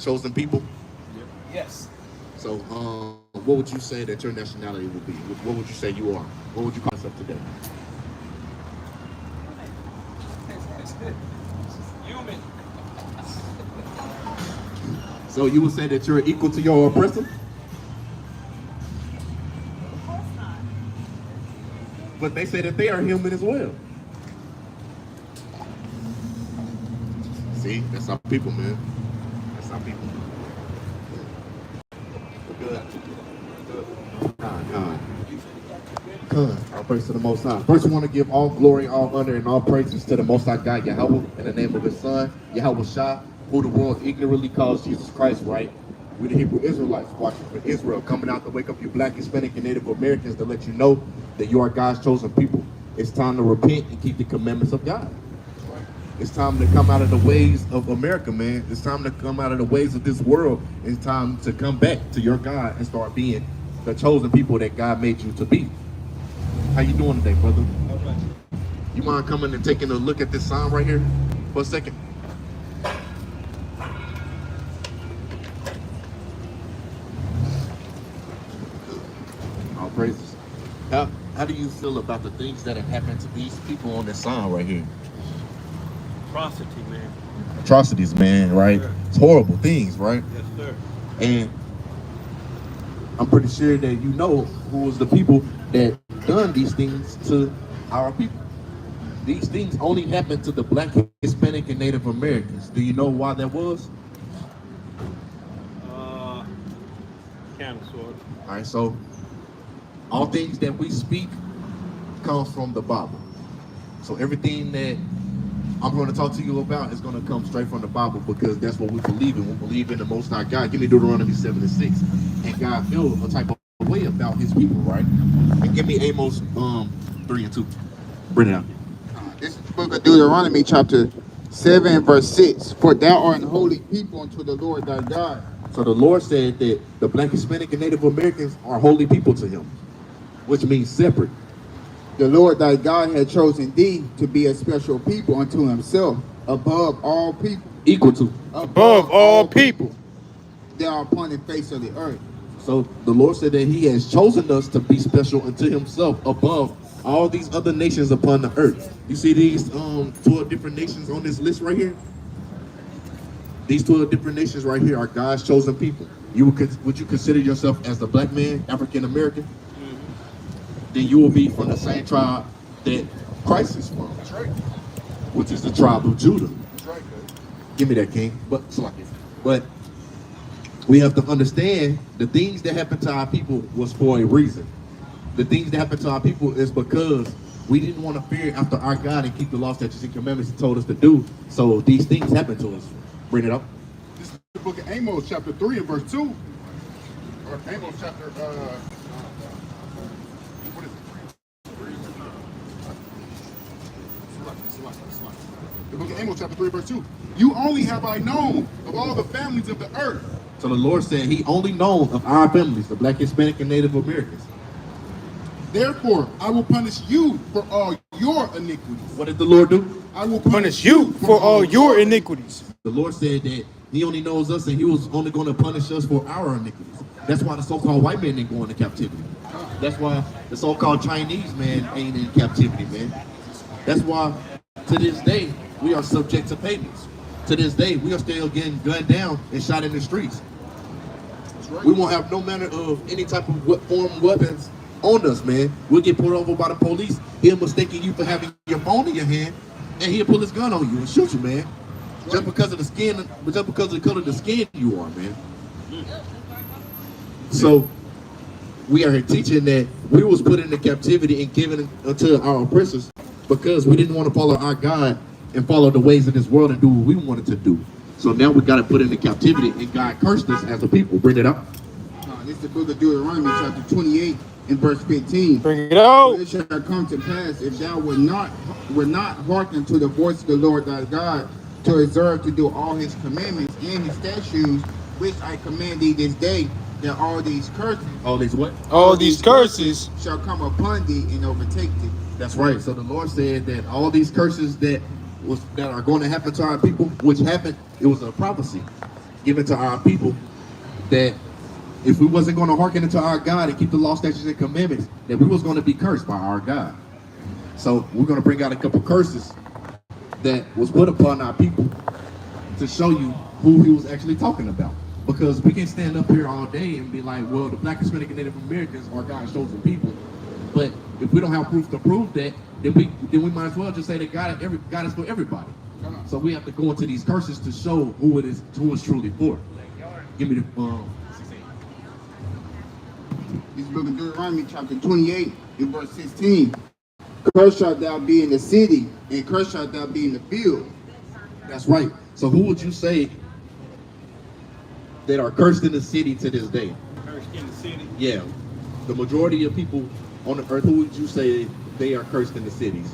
God's chosen people? Yes. So, what would you say that your nationality would be? What would you say you are? What would you call yourself today? Human. So you would say that you're equal to your oppressor? But they say that they are human as well. See, that's our people, man. That's our people. Good. Good. All praise to the Most High. First, we want to give all glory, all honor, and all praises to the Most High God, Yahweh, in the name of His Son, Yahweh Shah, who the world ignorantly calls Jesus Christ, right? We the Hebrew Israelites watching for Israel, coming out to wake up you Black, Hispanic, and Native Americans to let you know that you are God's chosen people. It's time to repent and keep the commandments of God. It's time to come out of the ways of America, man. It's time to come out of the ways of this world. It's time to come back to your God and start being the chosen people that God made you to be. How you doing today, brother? You mind coming and taking a look at this sign right here for a second? All praises. How do you feel about the things that have happened to these people on this sign right here? Atrocity, man. Atrocities, man, right? Yes, it's horrible things, right? Yes, sir. And I'm pretty sure that you know who was the people that done these things to our people. These things only happened to the Black, Hispanic, and Native Americans. Do you know why that was? Kind of, sort of. All right, so all things that we speak comes from the Bible. So everything that I'm going to talk to you about is going to come straight from the Bible because that's what we believe in. We believe in the Most High God. Give me Deuteronomy 7:6. And God felt a type of way about His people, right? And give me Amos 3:2. Bring it out. This is the book of Deuteronomy, chapter 7, verse 6. For thou art an holy people unto the Lord thy God. So the Lord said that the Black, Hispanic, and Native Americans are holy people to Him, which means separate. The Lord thy God had chosen thee to be a special people unto Himself, above all people. Equal to. Above all people that are upon the face of the earth. So the Lord said that He has chosen us to be special unto Himself above all these other nations upon the earth. You see these 12 different nations on this list right here? These 12 different nations right here are God's chosen people. Would you consider yourself as a black man, African American? Mm-hmm. Then you will be from the same tribe that Christ is from. That's right. Which is the tribe of Judah. That's right. Give me that, King. But we have to understand the things that happened to our people was for a reason. The things that happened to our people is because we didn't want to fear after our God and keep the law, statutes, and commandments He told us to do. So these things happened to us. Bring it up. This is the book of Amos, chapter 3 and verse 2. Or Amos chapter, what is it? 3? The book of Amos, chapter 3, verse 2. You only have I known of all the families of the earth. So the Lord said He only known of our families, the Black, Hispanic, and Native Americans. Therefore, I will punish you for all your iniquities. What did the Lord do? I will punish you for all your iniquities. The Lord said that He only knows us and He was only going to punish us for our iniquities. That's why the so-called white man ain't going to captivity. That's why the so-called Chinese man ain't in captivity, man. That's why to this day we are subject to payments. To this day we are still getting gunned down and shot in the streets. We won't have no manner of any type of form of weapons on us, man. We'll get pulled over by the police. He'll mistaken you for having your phone in your hand, and he'll pull his gun on you and shoot you, man. Just because of the skin, but just because of the color of the skin you are, man. So we are here teaching that we was put into captivity and given unto our oppressors because we didn't want to follow our God and follow the ways of this world and do what we wanted to do. So now we got to put into captivity, and God cursed us as a people. Bring it up. This is the book of Deuteronomy, chapter 28, and verse 15. Bring it out. It shall come to pass, if thou would not hearken to the voice of the Lord thy God, to observe to do all His commandments and His statutes, which I command thee this day, that all these curses, All these what? All these curses shall come upon thee and overtake thee. That's right. So the Lord said that all these curses that are going to happen to our people, which happened, it was a prophecy. given to our people that if we wasn't going to hearken unto our God and keep the law, statutes, and commandments, that we was going to be cursed by our God. So we're going to bring out a couple curses that was put upon our people to show you who he was actually talking about. Because we can stand up here all day and be like, well, the Black, Hispanic, and Native Americans are God's chosen people. But if we don't have proof to prove that, then we might as well just say that God is for everybody. So we have to go into these curses to show who it's truly for. Give me the 16. This book of Deuteronomy, chapter 28, in verse 16. Cursed shalt thou be in the city, and cursed shalt thou be in the field. That's right. So who would you say that are cursed in the city to this day? Cursed in the city? Yeah. The majority of people on the earth, who would you say they are cursed in the cities?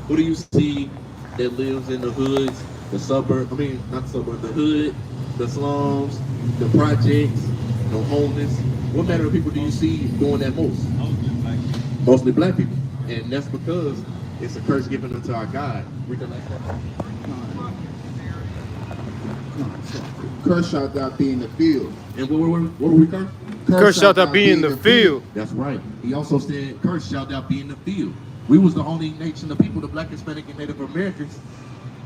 Who do you see that lives in the hoods, the suburb, not suburb, the hood, the slums, the projects, the homeless? What manner of people do you see doing that most? Mostly black people. And that's because it's a curse given unto our God. Read the next one. Cursed shalt thou be in the field. And what were we cursed? Cursed shalt thou be in the field. That's right. He also said, cursed shalt thou be in the field. We was the only nation of people, the Black, Hispanic, and Native Americans,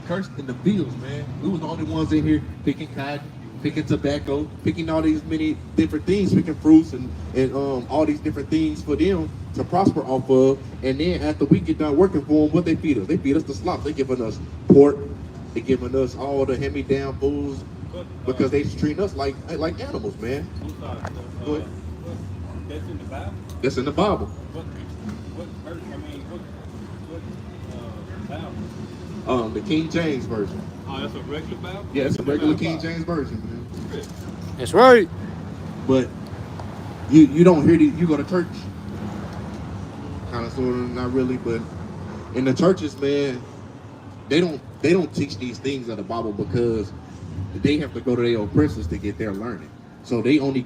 cursed in the fields, man. We was the only ones in here picking cotton, picking tobacco, picking all these many different things, picking fruits and all these different things for them to prosper off of. And then after we get done working for them, what they feed us? They feed us the slops. They giving us pork. They giving us all the hand-me-down foods because they treat us like animals, man. Go ahead. That's in the Bible? That's in the Bible. What Bible? The King James Version. Oh, that's a regular Bible? Yeah, it's a regular King James Version, man. That's right. But you don't hear you go to church. Kind of, sort of, not really, but in the churches, man, they don't teach these things of the Bible because they have to go to their oppressors to get their learning. So they only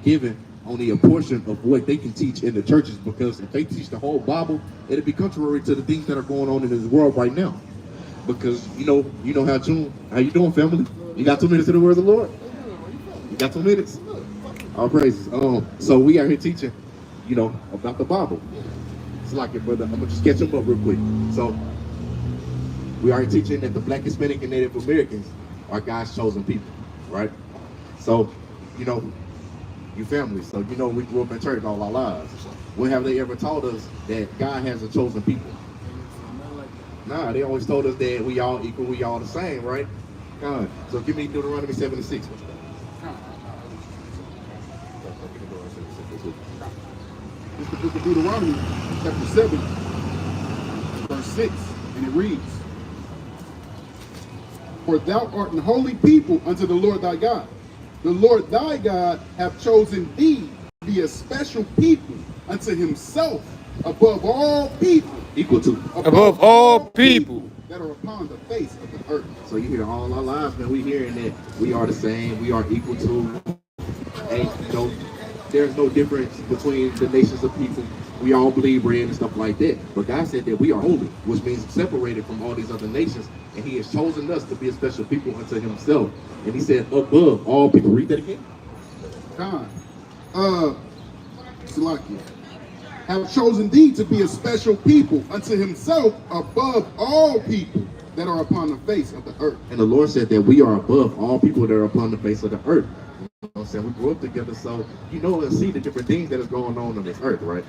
a portion of what they can teach in the churches, because if they teach the whole Bible, it'll be contrary to the things that are going on in this world right now. Because you know how you doing, family? You got 2 minutes to the word of the Lord? You got 2 minutes? All praises. So we are here teaching, about the Bible. It's like it, brother. I'm gonna just catch them up real quick. So we are teaching that the Black, Hispanic, and Native Americans are God's chosen people, right? So, you family. So, we grew up in church all our lives. When have they ever taught us that God has a chosen people? Nah, they always told us that we all equal, we all the same, right? God. So give me Deuteronomy 7:6. It's the book of Deuteronomy, chapter 7, verse 6, and it reads, For thou art an holy people unto the Lord thy God. The Lord thy God hath chosen thee to be a special people unto himself above all people. Equal to. Above all people that are upon the face of the earth. So you hear all our lives, man, we hearing that we are the same, we are equal to. And, there's no difference between the nations of people. We all bleed bread and stuff like that. But God said that we are holy, which means separated from all these other nations. And he has chosen us to be a special people unto himself. And he said, above all people. Read that again. God, Salakia, have chosen thee to be a special people unto himself above all people that are upon the face of the earth. And the Lord said that we are above all people that are upon the face of the earth. You know what I'm saying? We grew up together, so and see the different things that is going on this earth, right?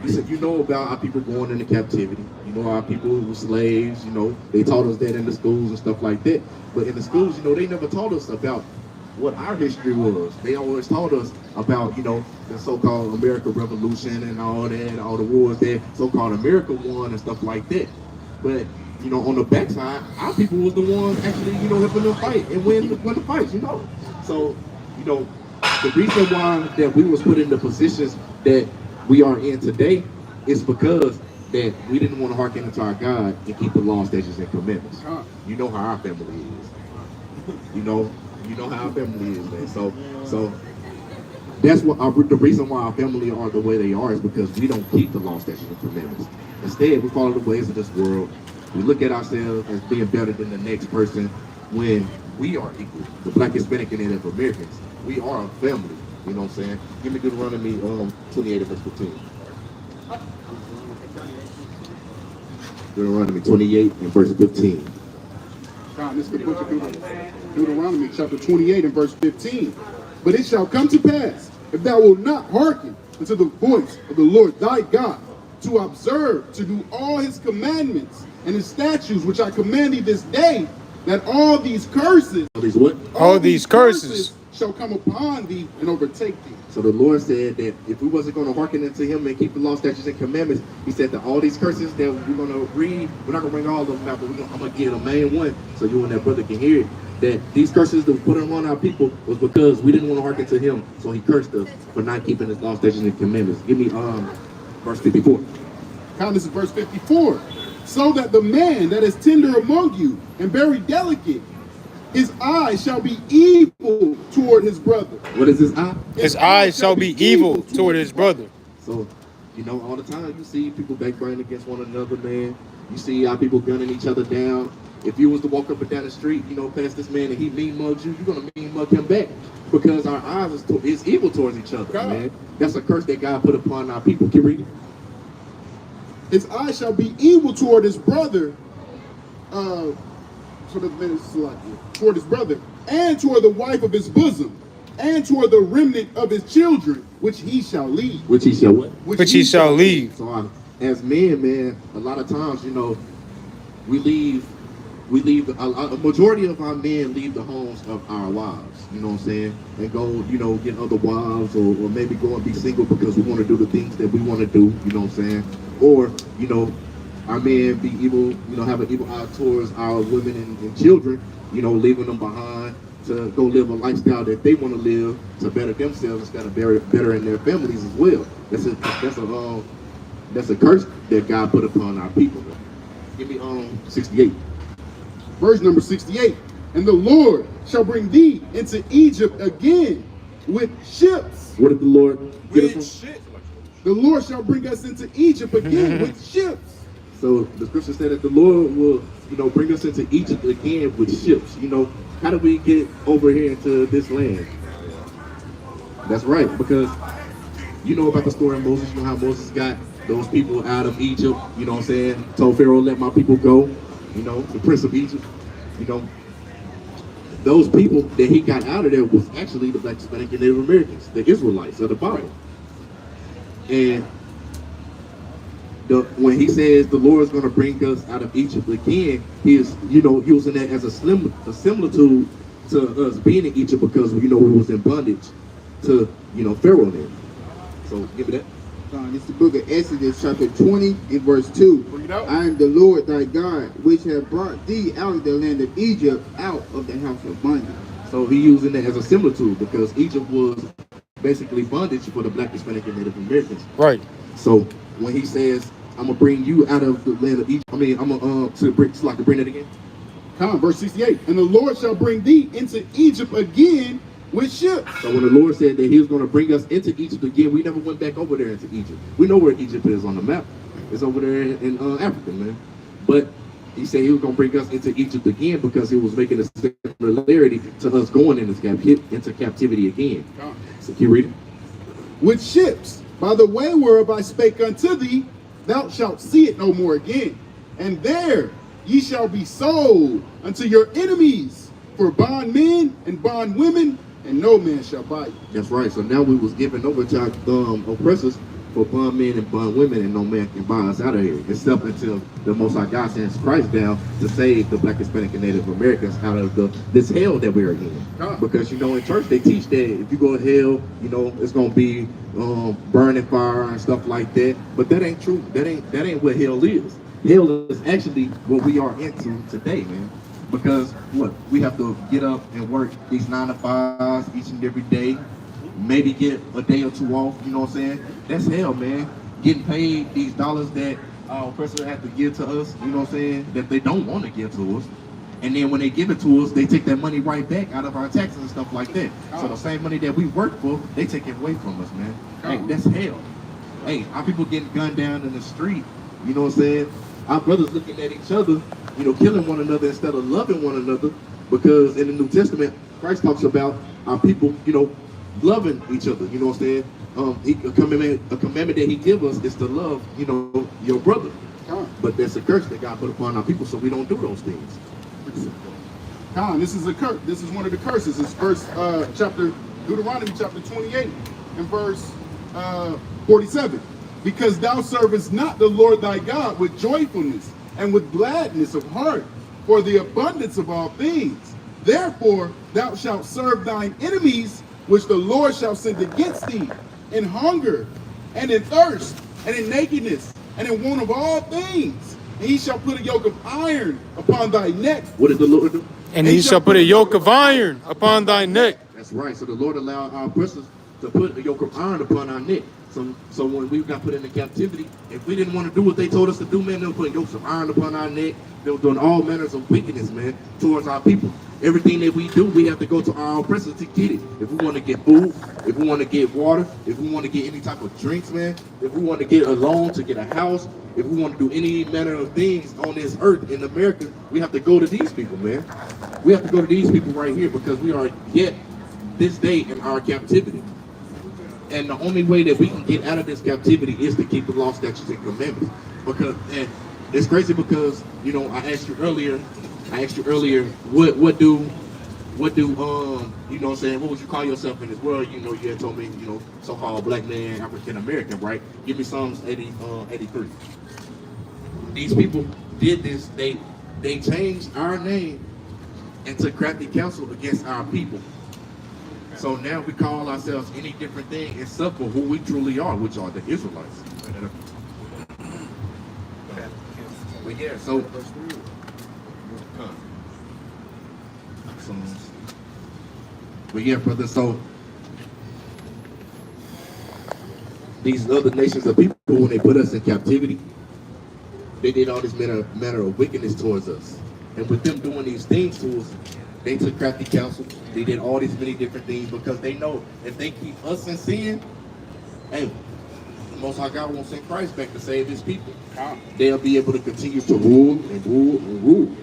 You said about our people going into captivity. Our people were slaves. They taught us that in the schools and stuff like that. But in the schools, they never taught us about what our history was. They always taught us about, the so-called American Revolution and all that, all the wars that so-called America won and stuff like that. But on the backside, our people was the ones actually, helping them fight and win the fights. So, the reason why that we was put in the positions that we are in today is because that we didn't want to hearken to our God and keep the law, statutes, and commandments. You know how our family is. You know how our family is, man. So that's what the reason why our family are the way they are is because we don't keep the law, statutes, and commandments. Instead, we follow the ways of this world. We look at ourselves as being better than the next person. when we are equal. The Black, Hispanic, and Native Americans, we are a family. You know what I'm saying? Give me Deuteronomy 28 and verse 15. Deuteronomy 28 and verse 15. God, this is the book of Deuteronomy, chapter 28 and verse 15. But it shall come to pass, if thou wilt not hearken unto the voice of the Lord thy God, to observe, to do all his commandments and his statutes, which I command thee this day, that all these curses, All these what? All these curses shall come upon thee and overtake thee. So the Lord said that if we wasn't going to hearken unto him and keep the law, statutes, and commandments, he said that all these curses that we're going to read, we're not going to bring all of them out, but I'm going to give the main one so you and that brother can hear it. That these curses that put on our people was because we didn't want to hearken to him, so he cursed us for not keeping his law, statutes, and commandments. Give me verse 54. This is verse 54. So that the man that is tender among you and very delicate, his eye shall be evil toward his brother. What is his eye? his eyes shall be evil toward his brother. So, you know, all the time you see people backbiting against one another, man. You see how people gunning each other down. If you was to walk up and down the street, you know, past this man and he mean mugs you, you're gonna mean mug him back because our eyes is evil towards each other, God. man. That's a curse that God put upon our people. Can you read it? His eye shall be evil toward his brother, toward his brother, and toward the wife of his bosom, and toward the remnant of his children, which he shall leave. Which he shall what? Which he shall leave. So as men, man, a lot of times, you know, we leave a majority of our men leave the homes of our wives, you know what I'm saying, and go, you know, get other wives, or maybe go and be single because we want to do the things that we want to do, you know what I'm saying, or, you know, our men be evil, you know, have an evil eye towards our women and children, you know, leaving them behind to go live a lifestyle that they want to live to better themselves instead of bettering their families as well. That's a curse that God put upon our people. Give me 68. Verse number 68. And the Lord shall bring thee into Egypt again with ships. What did the Lord get us from? The Lord shall bring us into Egypt again with ships. So the scripture said that the Lord will, you know, bring us into Egypt again with ships. You know, how do we get over here into this land? That's right, because you know about the story of Moses. You know how Moses got those people out of Egypt. You know what I'm saying? Told Pharaoh, let my people go. You know, the prince of Egypt. You know, those people that he got out of there was actually the Black, Hispanic, and Native Americans, the Israelites of the Bible. And when he says the Lord's going to bring us out of Egypt again, he is, you know, using that as a similitude to us being in Egypt because, you know, we was in bondage to, you know, Pharaoh there. So give me that. This is the book of Exodus, chapter 20, and verse 2. Bring it out. I am the Lord thy God, which have brought thee out of the land of Egypt, out of the house of bondage. So he using that as a similitude because Egypt was basically bondage for the Black, Hispanic, and Native Americans. Right. So when he says, I'm gonna bring you out of the land of Egypt, I mean, I'm gonna bring it again. Verse 68. And the Lord shall bring thee into Egypt again with ships. So when the Lord said that he was gonna bring us into Egypt again, we never went back over there into Egypt. We know where Egypt is on the map. It's over there in Africa, man. But he said he was gonna bring us into Egypt again because he was making a similarity to us going into captivity again. So can you read it? With ships, by the way whereof I spake unto thee, thou shalt see it no more again. And there ye shall be sold unto your enemies for bondmen and bondwomen, and no man shall buy you. That's right. So now we was given over to our oppressors for bondmen and bondwomen, and no man can buy us out of here, except until the Most High God sends Christ down to save the Black, Hispanic, and Native Americans out of this hell that we're in. Because, you know, in church they teach that if you go to hell, you know, it's gonna be burning fire and stuff like that. But that ain't true. That ain't what hell is. Hell is actually what we are into today, man. Because what? We have to get up and work these 9 to 5s each and every day. Maybe get a day or two off, you know what I'm saying? That's hell, man. Getting paid these dollars that our oppressor have to give to us, you know what I'm saying? That they don't want to give to us. And then when they give it to us, they take that money right back out of our taxes and stuff like that. So the same money that we work for, they take it away from us, man. Hey, that's hell. Hey, our people getting gunned down in the street, you know what I'm saying? Our brothers looking at each other, you know, killing one another instead of loving one another. Because in the New Testament, Christ talks about our people, loving each other. You know what I'm saying? A commandment that he gives us is to love, your brother. But there's a curse that God put upon our people, so we don't do those things. This is a curse. This is one of the curses. It's Deuteronomy chapter 28 and verse 47. Because thou servest not the Lord thy God with joyfulness and with gladness of heart for the abundance of all things. Therefore thou shalt serve thine enemies, which the Lord shall send against thee, in hunger and in thirst and in nakedness and in want of all things. And he shall put a yoke of iron upon thy neck. What did the Lord do? And he shall put a yoke of iron upon thy neck. That's right. So the Lord allowed our oppressors to put a yoke of iron upon our neck. So when we got put into captivity, if we didn't want to do what they told us to do, man, they were putting yokes of iron upon our neck. They were doing all manners of wickedness, man, towards our people. Everything that we do, we have to go to our oppressors to get it. If we want to get food, if we want to get water, if we want to get any type of drinks, man, if we want to get a loan to get a house, if we want to do any manner of things on this earth in America, we have to go to these people, man. We have to go to these people right here because we are yet this day in our captivity. And the only way that we can get out of this captivity is to keep the law, statutes, and commandments. And it's crazy because, I asked you earlier, what do what would you call yourself in this world? You had told me, so-called black man, African American, right? Give me Psalms 83. These people did this, they changed our name and took crafty counsel against our people. So now we call ourselves any different thing except for who we truly are, which are the Israelites. But yeah, brother, so these other nations of people, when they put us in captivity, they did all this manner of wickedness towards us. And with them doing these things to us, they took crafty counsel. They did all these many different things because they know if they keep us in sin, hey, the Most High God won't send Christ back to save his people. They'll be able to continue to rule and rule and rule.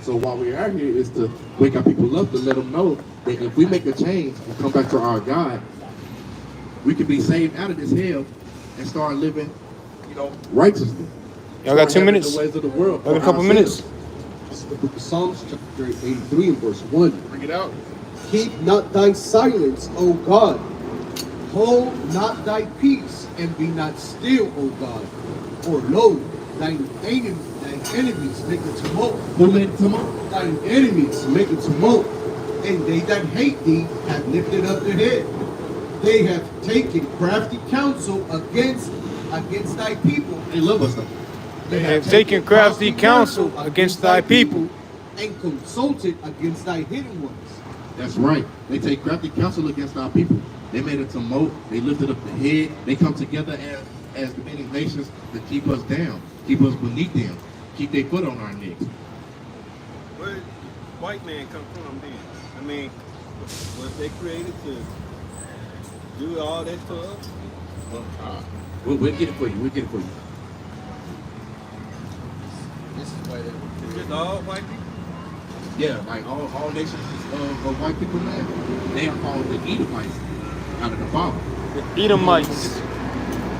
So while we're out here is to wake our people up to let them know that if we make a change and come back to our God, we can be saved out of this hell and start living, righteously. Y'all got 2 minutes? The ways of the world. Got a couple minutes. This is the book of Psalms, chapter 83 and verse 1. Bring it out. Keep not thy silence, O God. Hold not thy peace, and be not still, O God. For lo, thine enemies make a tumult. Who made a tumult? Thine enemies make a tumult, and they that hate thee have lifted up their head. They have taken crafty counsel against thy people. They love us though. They have taken crafty counsel against thy people, and consulted against thy hidden ones. That's right. They take crafty counsel against our people. They made a tumult. They lifted up the head. They come together as the many nations to keep us down, keep us beneath them, keep their foot on our necks. Where did white man come from then? I mean, was they created to do all that to us? We'll get it for you. We'll get it for you. It's just all white people? Yeah, like all nations of white people, man, they are called the Edomites out of the Bible. the Edomites.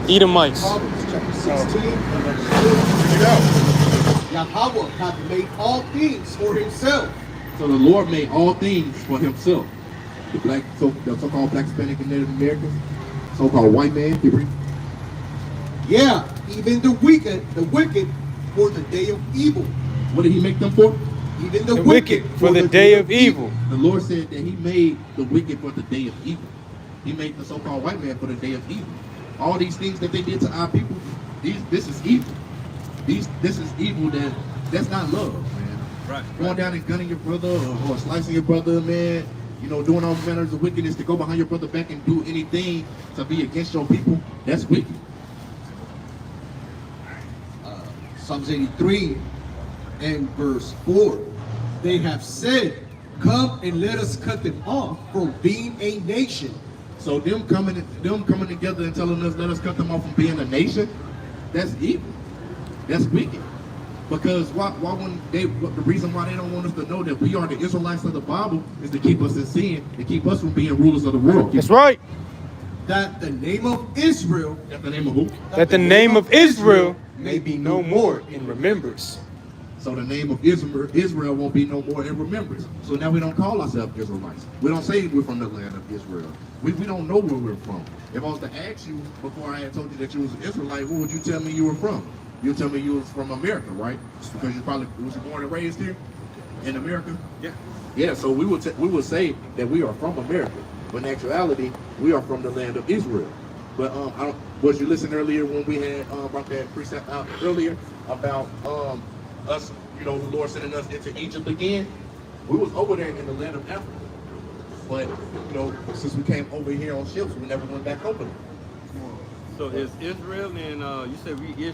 Edomites. Proverbs chapter 16 and verse 2. Yahweh hath made all things for himself. So the Lord made all things for himself. The so-called black, Hispanic, and Native Americans, so-called white man, you read? Yeah, even the wicked for the day of evil. What did he make them for? Even the Wicked for the day of evil. The Lord said that he made the wicked for the day of evil. He made the so-called white man for the day of evil. All these things that they did to our people, this is evil. This is evil that's not love, man. Right. Going down and gunning your brother or slicing your brother, man. Doing all manners of wickedness to go behind your brother back and do anything to be against your people, that's wicked. Psalms 83 and verse 4. They have said, come and let us cut them off from being a nation. So them coming together and telling us let us cut them off from being a nation, that's evil. That's wicked. Because why when they the reason why they don't want us to know that we are the Israelites of the Bible is to keep us in sin and keep us from being rulers of the world. That's right. That the name of Israel, That's the name of who? That the name of Israel may be no more in remembrance. So the name of Israel won't be no more in remembrance. So now we don't call ourselves Israelites. We don't say we're from the land of Israel. We don't know where we're from. If I was to ask you before I had told you that you was an Israelite, where would you tell me you were from? You'll tell me you was from America, right? Because you probably was you born and raised here in America. Yeah. Yeah. So we would say that we are from America, but in actuality we are from the land of Israel. But was you listening earlier when we had brought that precept out earlier about us, the Lord sending us into Egypt again? We was over there in the land of Africa, but since we came over here on ships, we never went back over there. So is Israel and you said we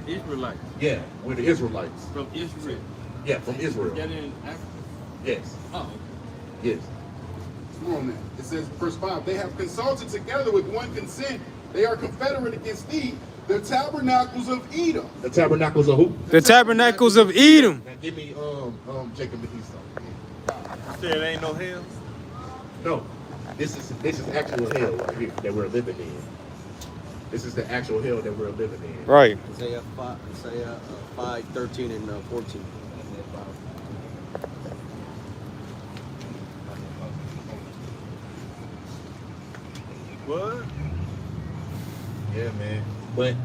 Israelites Yeah, we're the Israelites. from Israel. Yeah, from Israel. Is that in Africa? Yes. Oh, Yes. Come on now. It says, verse 5, they have consulted together with one consent. They are confederate against thee, the tabernacles of Edom. The tabernacles of who? The tabernacles of Edom. Now give me Jacob and Esau. you said it ain't no hell? No, this is actual hell right here that we're living in. This is the actual hell that we're living in. Right. Isaiah 5, 13 and 14. What? Yeah, man. But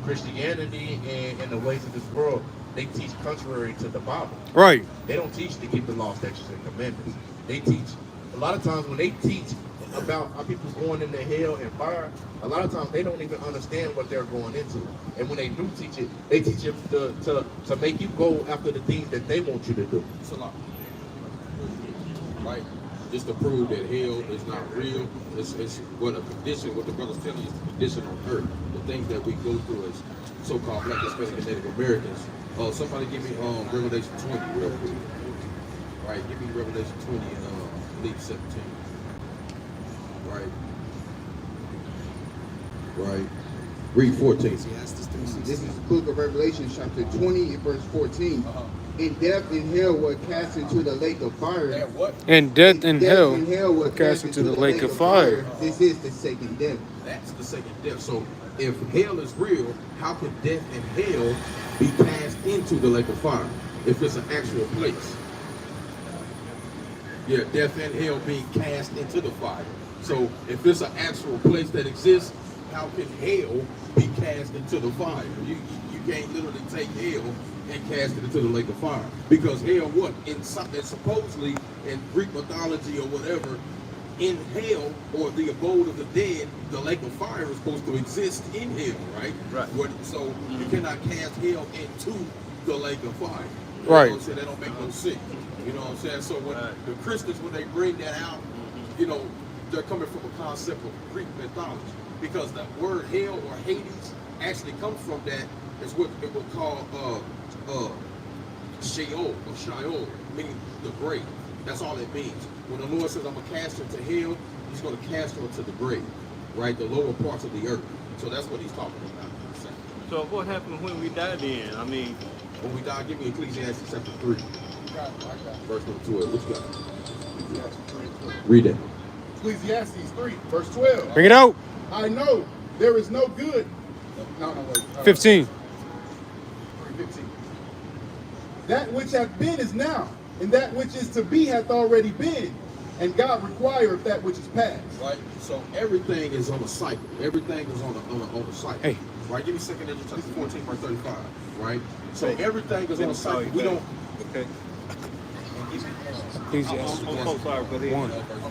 Christianity and the ways of this world, they teach contrary to the Bible. Right. They don't teach to keep the law, statutes, and commandments. They teach, a lot of times when they teach about how people going into hell and fire, a lot of times they don't even understand what they're going into. And when they do teach it, they teach it to make you go after the things that they want you to do. It's a lot. Right? Just to prove that hell is not real. It's what the brother's telling you is the condition on earth. The things that we go through as so-called Black, Hispanic, and Native Americans. Somebody give me Revelation 20 real quick. Right? Give me Revelation 20 and I believe 17. Right. Right. Read 14. This is the book of Revelation, chapter 20, and verse 14. And death and hell were cast into the lake of fire. That what? And death and hell were cast into the lake of fire. This is the second death. That's the second death. So if hell is real, how could death and hell be cast into the lake of fire if it's an actual place? Yeah, death and hell being cast into the fire. So if it's an actual place that exists, how can hell be cast into the fire? You can't literally take hell and cast it into the lake of fire. Because hell, what? And supposedly in Greek mythology or whatever, in hell or the abode of the dead, the lake of fire is supposed to exist in hell, right? Right. So you cannot cast hell into the lake of fire. You Right. know what I'm saying? That don't make no sense. You know what I'm saying? So when the Christians, when they bring that out, they're coming from a concept of Greek mythology. Because the word hell or Hades actually comes from that. It's what it would call Sheol or Sheol, meaning the grave. That's all it means. When the Lord says, I'm going to cast you into hell, he's going to cast you into the grave, right? The lower parts of the earth. So that's what he's talking about. So what happened when we died then? I mean, When we die, give me Ecclesiastes chapter 3. Verse number 12. What you got? Read it. Ecclesiastes 3, verse 12. Bring it out. I know there is no good. No, wait. 15. 3:15. That which hath been is now, and that which is to be hath already been, and God requireth that which is past. Right? So everything is on a cycle. Everything is on a cycle. Hey. Right? Give me 2 Corinthians chapter 14, verse 35. Right? So everything is on a cycle. We don't. okay. Ecclesiastes I'm so sorry, but 1. Verse 9.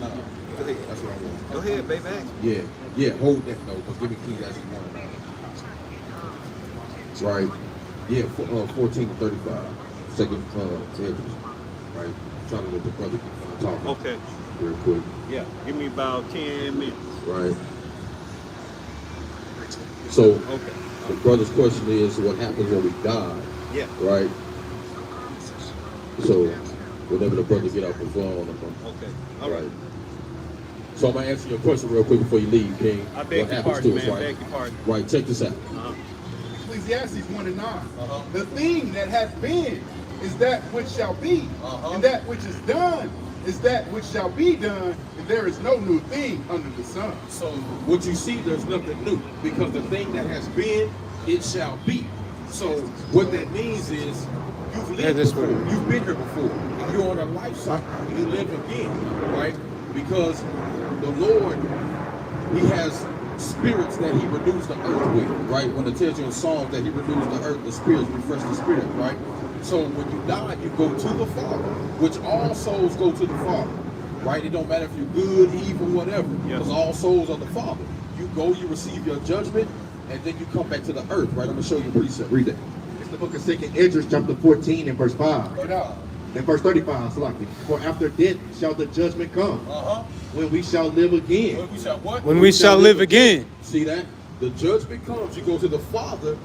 That's what I want. Go ahead, baby. Yeah, hold that note, but give me Ecclesiastes 1. Right. Yeah, 14 to 35. Second Edges. Right. Trying to let the brother talk. Okay. Real quick. Yeah. Give me about 10 minutes. Right. So Okay. the brother's question is what happens when we die, Yeah. right? So whenever the brother get off the phone, Okay. all right. So I'm gonna answer your question real quick before you leave, King. I beg What your happens pardon, to us, man. right? Beg your pardon. Right, check this out. Uh-huh. Ecclesiastes 1:9. The thing that hath been is that which shall be, and that which is done is that which shall be done, and there is no new thing under the sun. So what you see, there's nothing new, because the thing that has been, it shall be. So what that means is you've lived before, you've been here before, you're on a life cycle, you live again, right? Because the Lord, he has spirits that he renews the earth with, right? When it tells you in Psalms that he renews the earth, the spirits refresh the spirit, right? So when you die, you go to the Father, which all souls go to the Father, right? It don't matter if you're good, evil, whatever, because all souls are the Father. You go, you receive your judgment, and then you come back to the earth, right? I'm going to show you a precept. Read that. It's the book of 2nd Esdras, chapter 14 and verse 5. And verse 35, Salaki. For after death shall the judgment come, when we shall live again. When we shall what? When we shall live again. See that? The judgment comes, you go to the Father,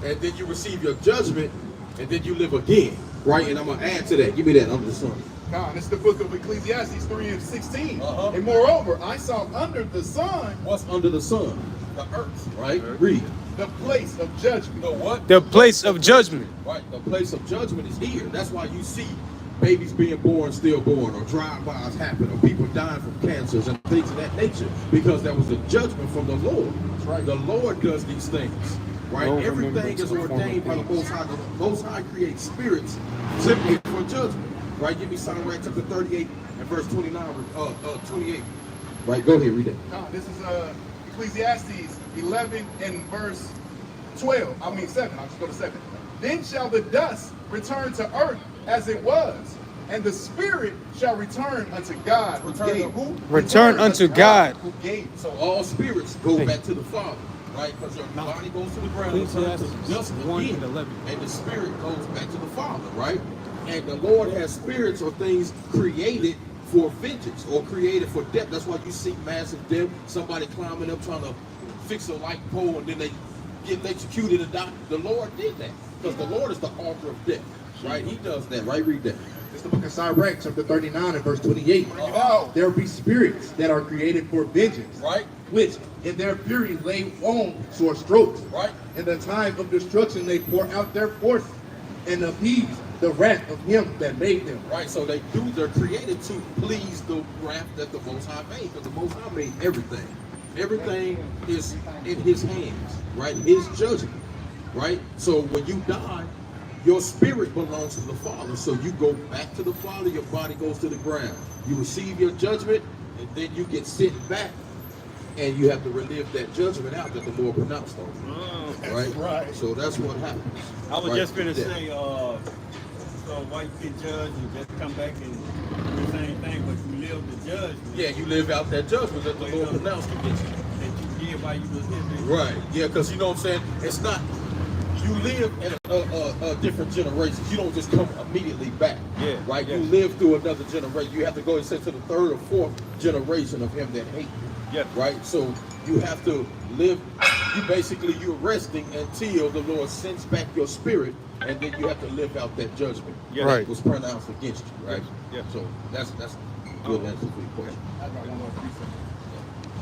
and then you receive your judgment, and then you live again, right? And I'm going to add to that. Give me that under the sun. God, it's the book of Ecclesiastes 3:16. And moreover, I saw under the sun. What's under the sun? The earth, right? Read. The place of judgment. The what? The place of judgment. Right. The place of judgment is here. That's why you see babies being born, stillborn, or drive-bys happen, or people dying from cancers and things of that nature, because that was a judgment from the Lord. That's right. The Lord does these things, right? Everything is ordained by the Most High. The Most High creates spirits simply for judgment, right? Give me Psalm chapter 38 and verse 29, 28. Right. Go ahead, read that. This is Ecclesiastes 11 and verse 7. I'll just go to 7. Then shall the dust return to earth as it was, and the spirit shall return unto God. Return to who? Return unto God. Who gave. So all spirits go back to the Father, right? Because your body goes to the ground, returns to dust again, and the spirit goes back to the Father, right? And the Lord has spirits or things created for vengeance or created for death. That's why you see massive death, somebody climbing up trying to fix a light pole, and then they get executed and die. The Lord did that because the Lord is the author of death, right? He does that, right? Read that. It's the book of Sirach, chapter 39 and verse 28. There be spirits that are created for vengeance, Right? which in their fury lay on sore strokes. Right? In the time of destruction they pour out their force and appease the wrath of him that made them. Right, so they're created to please the wrath that the Most High made, because the Most High made everything. Everything is in his hands, right? His judgment, right? So when you die, your spirit belongs to the Father. So you go back to the Father, your body goes to the ground. You receive your judgment, and then you get sent back, and you have to relive that judgment out that the Lord pronounced on you. Right? Right. So that's what happens. I was right? just gonna Yeah. say, so white get judged and just come back and do the same thing, but you live the judgment. Yeah, you live out that judgment that the Lord pronounced against you. That you did while you was here. Right. Yeah, because you know what I'm saying? It's not, you live in a different generation. You don't just come immediately back. Yeah. Right? Yeah. You live through another generation. You have to go and say to the third or fourth generation of him that hate you. Yeah. Right? So you have to live, you're resting until the Lord sends back your spirit, and then you have to live out that judgment Yeah. Right. that was pronounced against you. Right? Yeah. So that's good answer for your question. I got one more precept.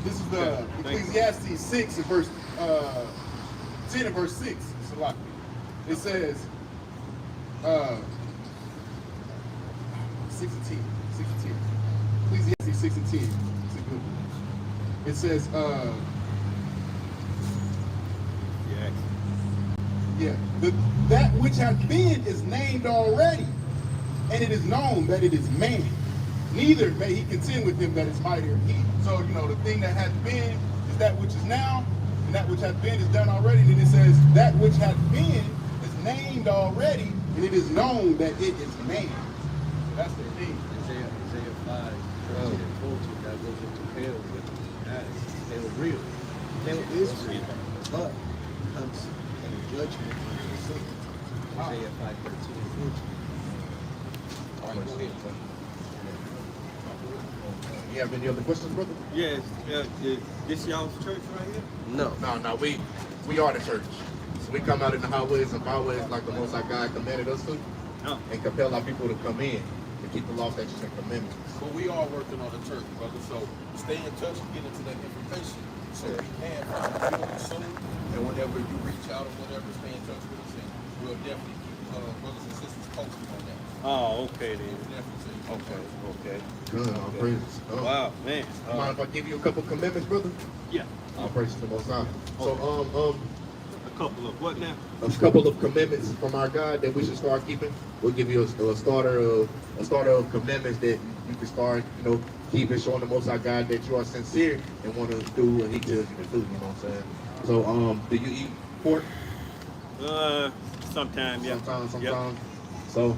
This is the Thank you. Ecclesiastes 6 and verse 10 and verse 6. Salaki. It says 6 and 10. 6 and 10. Ecclesiastes 6 and 10. It's a good one. It says that which hath been is named already, and it is known that it is man. Neither may he contend with him that is mightier than he. So, the thing that hath been is that which is now, and that which hath been is done already. And then it says, that which hath been is named already, and it is known that it is man. So that's the thing. Isaiah 5, 13 and 14, that goes into hell with as hell real. Hell is real, but comes in judgment on the sin. Isaiah 5, 13 and 14. All right, go ahead. You have any other questions, brother? Yes. This y'all's church right here? No. No, we are the church. So we come out in the highways and byways like the Most High God commanded us to, No. and compel our people to come in to keep the law, statutes, and commandments. But we are working on the church, brother. So stay in touch and get into that information So we have our soul, and whenever you reach out or whatever, stay in touch with us, and we'll definitely keep brothers and sisters posted on that. Oh, okay then. We'll definitely say Okay. Good, all praises. Wow, man. Mind if I give you a couple commandments, brother? Yeah. All praises to the Most High. So, A couple of what now? a couple of commandments from our God that we should start keeping. We'll give you a starter of commandments that you can start, keeping, showing the Most High God that you are sincere and want to do what He tells you to do. You know what I'm saying? So, do you eat pork? Sometime, yeah. Sometimes. Yep. So,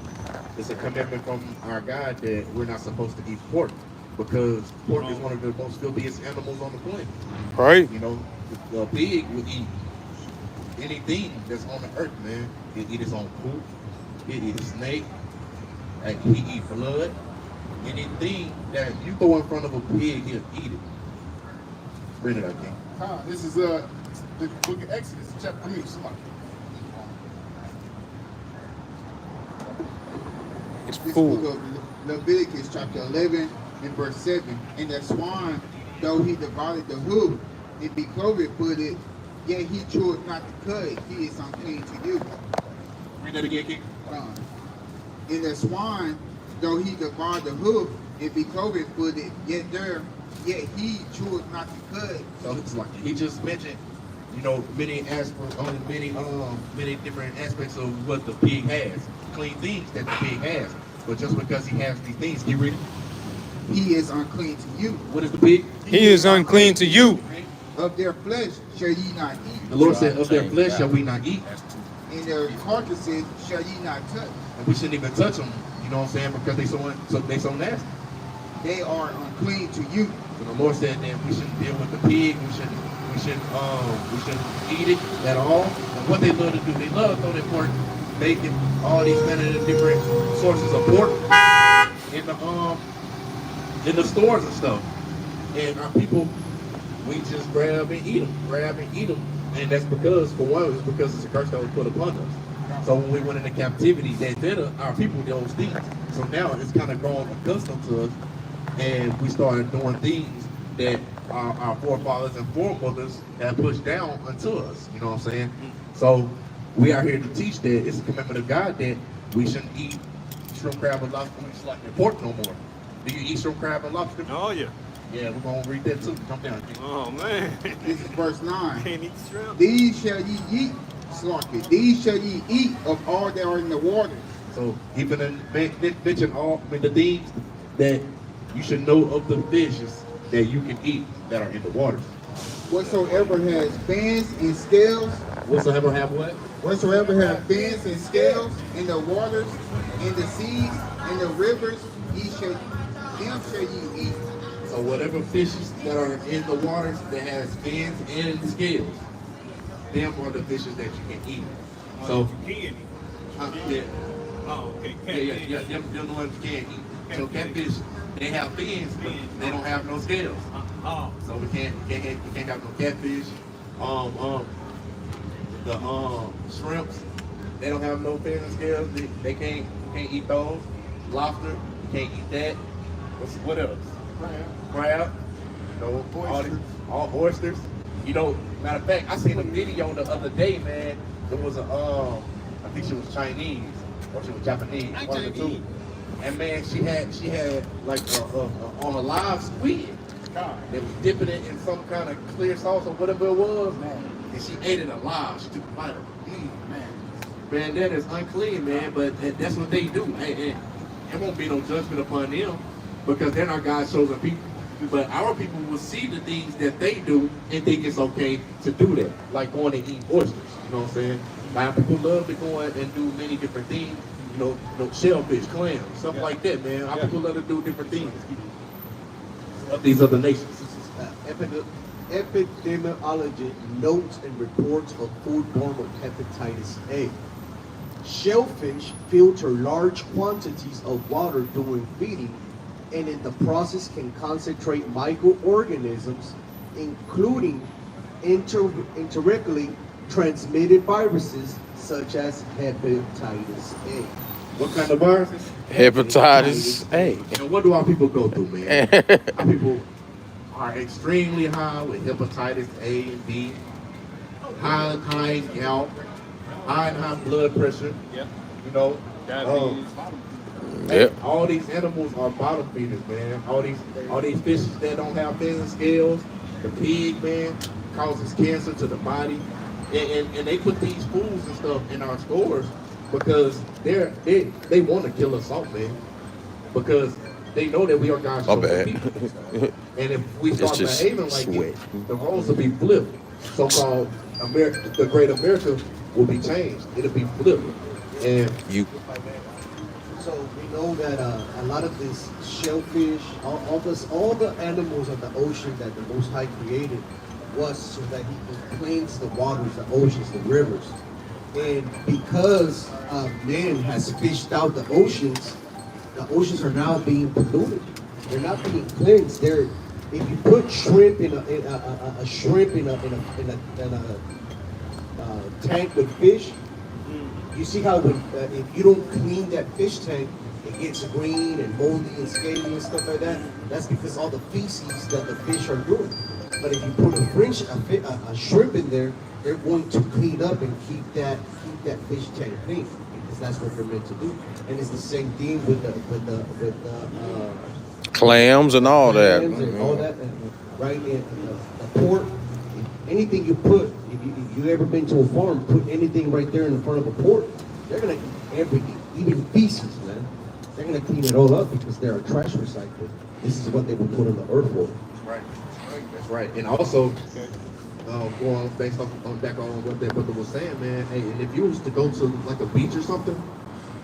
it's a commitment from our God that we're not supposed to eat pork because pork is one of the most filthiest animals on the planet. Right? The pig will eat anything that's on the earth, man. He'll eat his own poop. He'll eat a snake. He eat blood. Anything that you throw in front of a pig, he'll eat it. Bring it up, King. This is the book of Exodus, somebody. It's This food. book of Leviticus chapter 11 and verse 7. And the swine, though he divided the hoof, and be cloven-footed, yet he chose not to cut it. He is unclean to you. Read that again, King. And the swine, though he divide the hoof and be cloven-footed, yet he chose not to cut it. So it's like he just mentioned, many aspects, many different aspects of what the pig has, clean things that the pig has. But just because he has these things, you read it. He is unclean to you. What is the pig? He is unclean to you. Of their flesh shall ye not eat, The Lord said, "Of their flesh shall we not eat." and their carcasses shall ye not touch. And we shouldn't even touch them, you know what I'm saying, because they so nasty. They are unclean to you. So the Lord said that we shouldn't deal with the pig, we shouldn't eat it at all. And what they love to do, they love to throw their pork, bacon, all these kind of different sources of pork in the stores and stuff. And our people, we just grab and eat them. And that's because, for one, it's because it's a curse that was put upon us. So when we went into captivity, they did our people those things. So now it's kind of grown accustomed to us, and we started doing things that our forefathers and foremothers have pushed down unto us. You know what I'm saying? So we are here to teach that it's a commandment of God that we shouldn't eat shrimp, crab, and lobster, and pork no more. Do you eat shrimp, crab, and lobster? Oh, yeah. Yeah, we're going to read that too. Come down. Oh, man. This is verse 9. Can't eat shrimp. These shall ye eat, slaughter. These shall ye eat of all that are in the waters. So even mention all the things that you should know of the fishes that you can eat that are in the waters. Whatsoever has fins and scales, Whatsoever have what? whatsoever have fins and scales in the waters, in the seas, in the rivers, them shall ye eat. So whatever fishes that are in the waters that has fins and scales, them are the fishes that you can eat. So You can eat. yeah. Oh, okay. Yeah. Them the ones you can't eat. So catfish, they have fins, but they don't have no scales. Oh. So we can't have no catfish. The shrimps, they don't have no fins and scales. They can't eat those. Lobster, you can't eat that. What else? Crab. All oysters. Matter of fact, I seen a video the other day, man. It was I think she was Chinese or she was Japanese, one of the two. And man, she had like on a live squid. They was dipping it in some kind of clear sauce or whatever it was, and she ate it alive. She took a bite of it. Man, that is unclean, man. But that's what they do. Hey, it won't be no judgment upon them because they're not God's chosen people. But our people will see the things that they do and think it's okay to do that, like going and eat oysters. You know what I'm saying? Our people love to go and do many different things. Shellfish, clams, stuff like that, man. Our people love to do different things of these other nations. Epidemiology notes and reports of foodborne hepatitis A. Shellfish filter large quantities of water during feeding, and in the process can concentrate microorganisms, including indirectly transmitted viruses such as hepatitis A. What kind of viruses? Hepatitis A. And what do our people go through, man? are extremely high with hepatitis A and B, high in gout, high blood pressure. Yep. You know, Diabetes. Yep. all these animals are bottom feeders, man. All these fishes that don't have fins and scales. The pig, man, causes cancer to the body, and they put these foods and stuff in our stores because they want to kill us off, man. Because they know that we are God's My chosen bad. people. And if we start just behaving like sweat. it, the roles will be flipped. So-called America, the great America, will be changed. It'll be flipped. And You So we know that a lot of this shellfish, all the animals of the ocean that the Most High created was so that He could cleanse the waters, the oceans, the rivers. And because man has fished out the oceans are now being polluted. They're not being cleansed. If you put shrimp in a shrimp in a tank with fish, you see how when if you don't clean that fish tank, it gets green and moldy and scaly and stuff like that. That's because all the feces that the fish are doing. But if you put a shrimp in there, they're going to clean up and keep that fish tank clean because that's what they're meant to do. And it's the same thing with the clams and all that. clams and all that, right? And the pork, anything you put, if you ever been to a farm, put anything right there in front of a pork, they're gonna eat everything, even feces, man. They're gonna clean it all up because they're a trash recycler. This is what they would put on the earth for. right, that's right. And also, going based on back on what that brother was saying, man. Hey, and if you was to go to like a beach or something,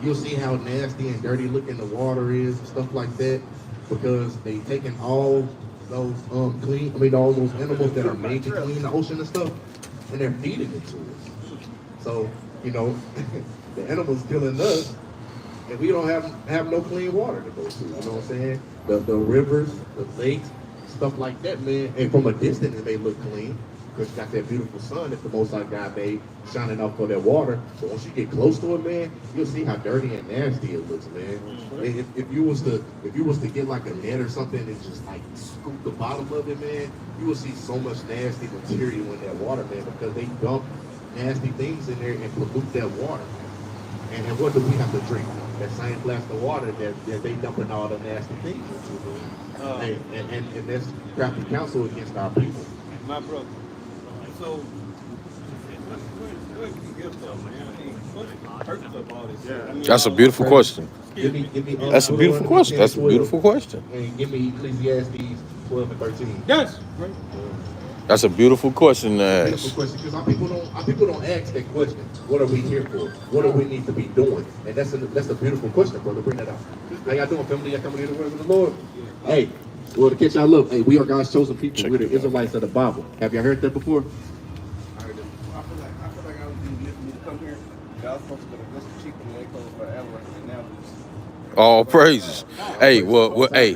you'll see how nasty and dirty looking the water is and stuff like that, because they taking all those all those animals that are made to clean the ocean and stuff, and they're feeding it to us. So, the animals killing us, and we don't have no clean water to go to. You know what I'm saying? The rivers, the lakes, stuff like that, man. And from a distance, it may look clean because you got that beautiful sun that the Most High God made shining off of that water. But once you get close to it, man, you'll see how dirty and nasty it looks, man. If you was to get like a net or something and just like scoop the bottom of it, man, you will see so much nasty material in that water, man, because they dump nasty things in there and pollute that water. And what do we have to drink? That same glass of water that they dumping all the nasty things into. And that's crafty counsel against our people. My brother. So, where can you get from, man? I mean, what hurts of all this shit? I mean, That's a beautiful question. Give me, That's a beautiful question. That's a beautiful question. And give me Ecclesiastes 12 and 13. Yes. Right. That's a beautiful question to Beautiful ask. question, because our people don't ask that question. What are we here for? What do we need to be doing? And that's a beautiful question, brother. Bring that out. How y'all doing, family? Y'all coming to the word of the Lord? Hey, well, to catch y'all up, hey, we are God's chosen people. Check We're the it out. Israelites of the Bible. Have y'all heard that before? I feel like I was being listening to come here. Y'all supposed to go to Mr. Chicken and they close forever, and now it's All praises. Hey, well, hey.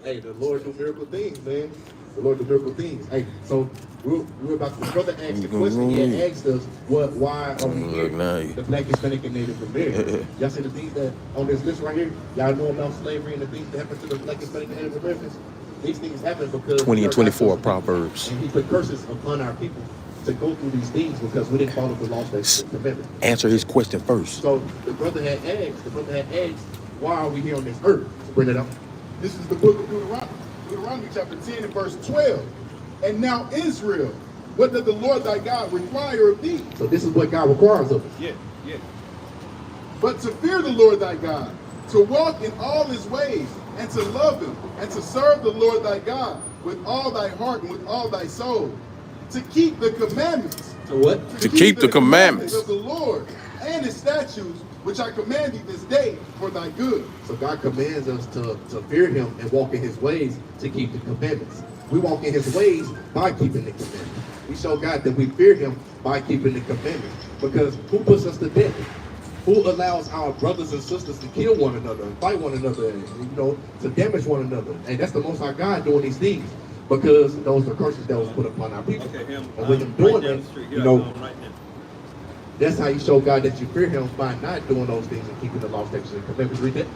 Hey, the Lord do miracle things, man. The Lord do miracle things. Hey, so we're about to brother asked the question. He had asked us why are we here? Look now. The Black, Hispanic, and Native Americans. Y'all see the things that on this list right here? Y'all know about slavery and the things that happened to the Black, Hispanic, and Native Americans? These things happen because 20 and 24 God Proverbs. and He put curses upon our people to go through these things because we didn't follow the laws that commanded. Answer his question first. So the brother had asked, why are we here on this earth? So bring it up. This is the book of Deuteronomy chapter 10 and verse 12. And now Israel, what does the Lord thy God require of thee? So this is what God requires of us. Yeah. But to fear the Lord thy God, to walk in all his ways, and to love him, and to serve the Lord thy God with all thy heart and with all thy soul, to keep the commandments. So what? To keep the commandments of the Lord and his statutes, which I command thee this day for thy good. So God commands us to fear Him and walk in His ways to keep the commandments. We walk in His ways by keeping the commandments. We show God that we fear Him by keeping the commandments. Because who puts us to death? Who allows our brothers and sisters to kill one another and fight one another and, to damage one another? And that's the Most High God doing these things. Because those are curses that was put upon our people. Okay, him. And with Him Right doing down that, the street. Here I come right now. that's how you show God that you fear Him, by not doing those things and keeping the law, statutes, and commandments. Read that.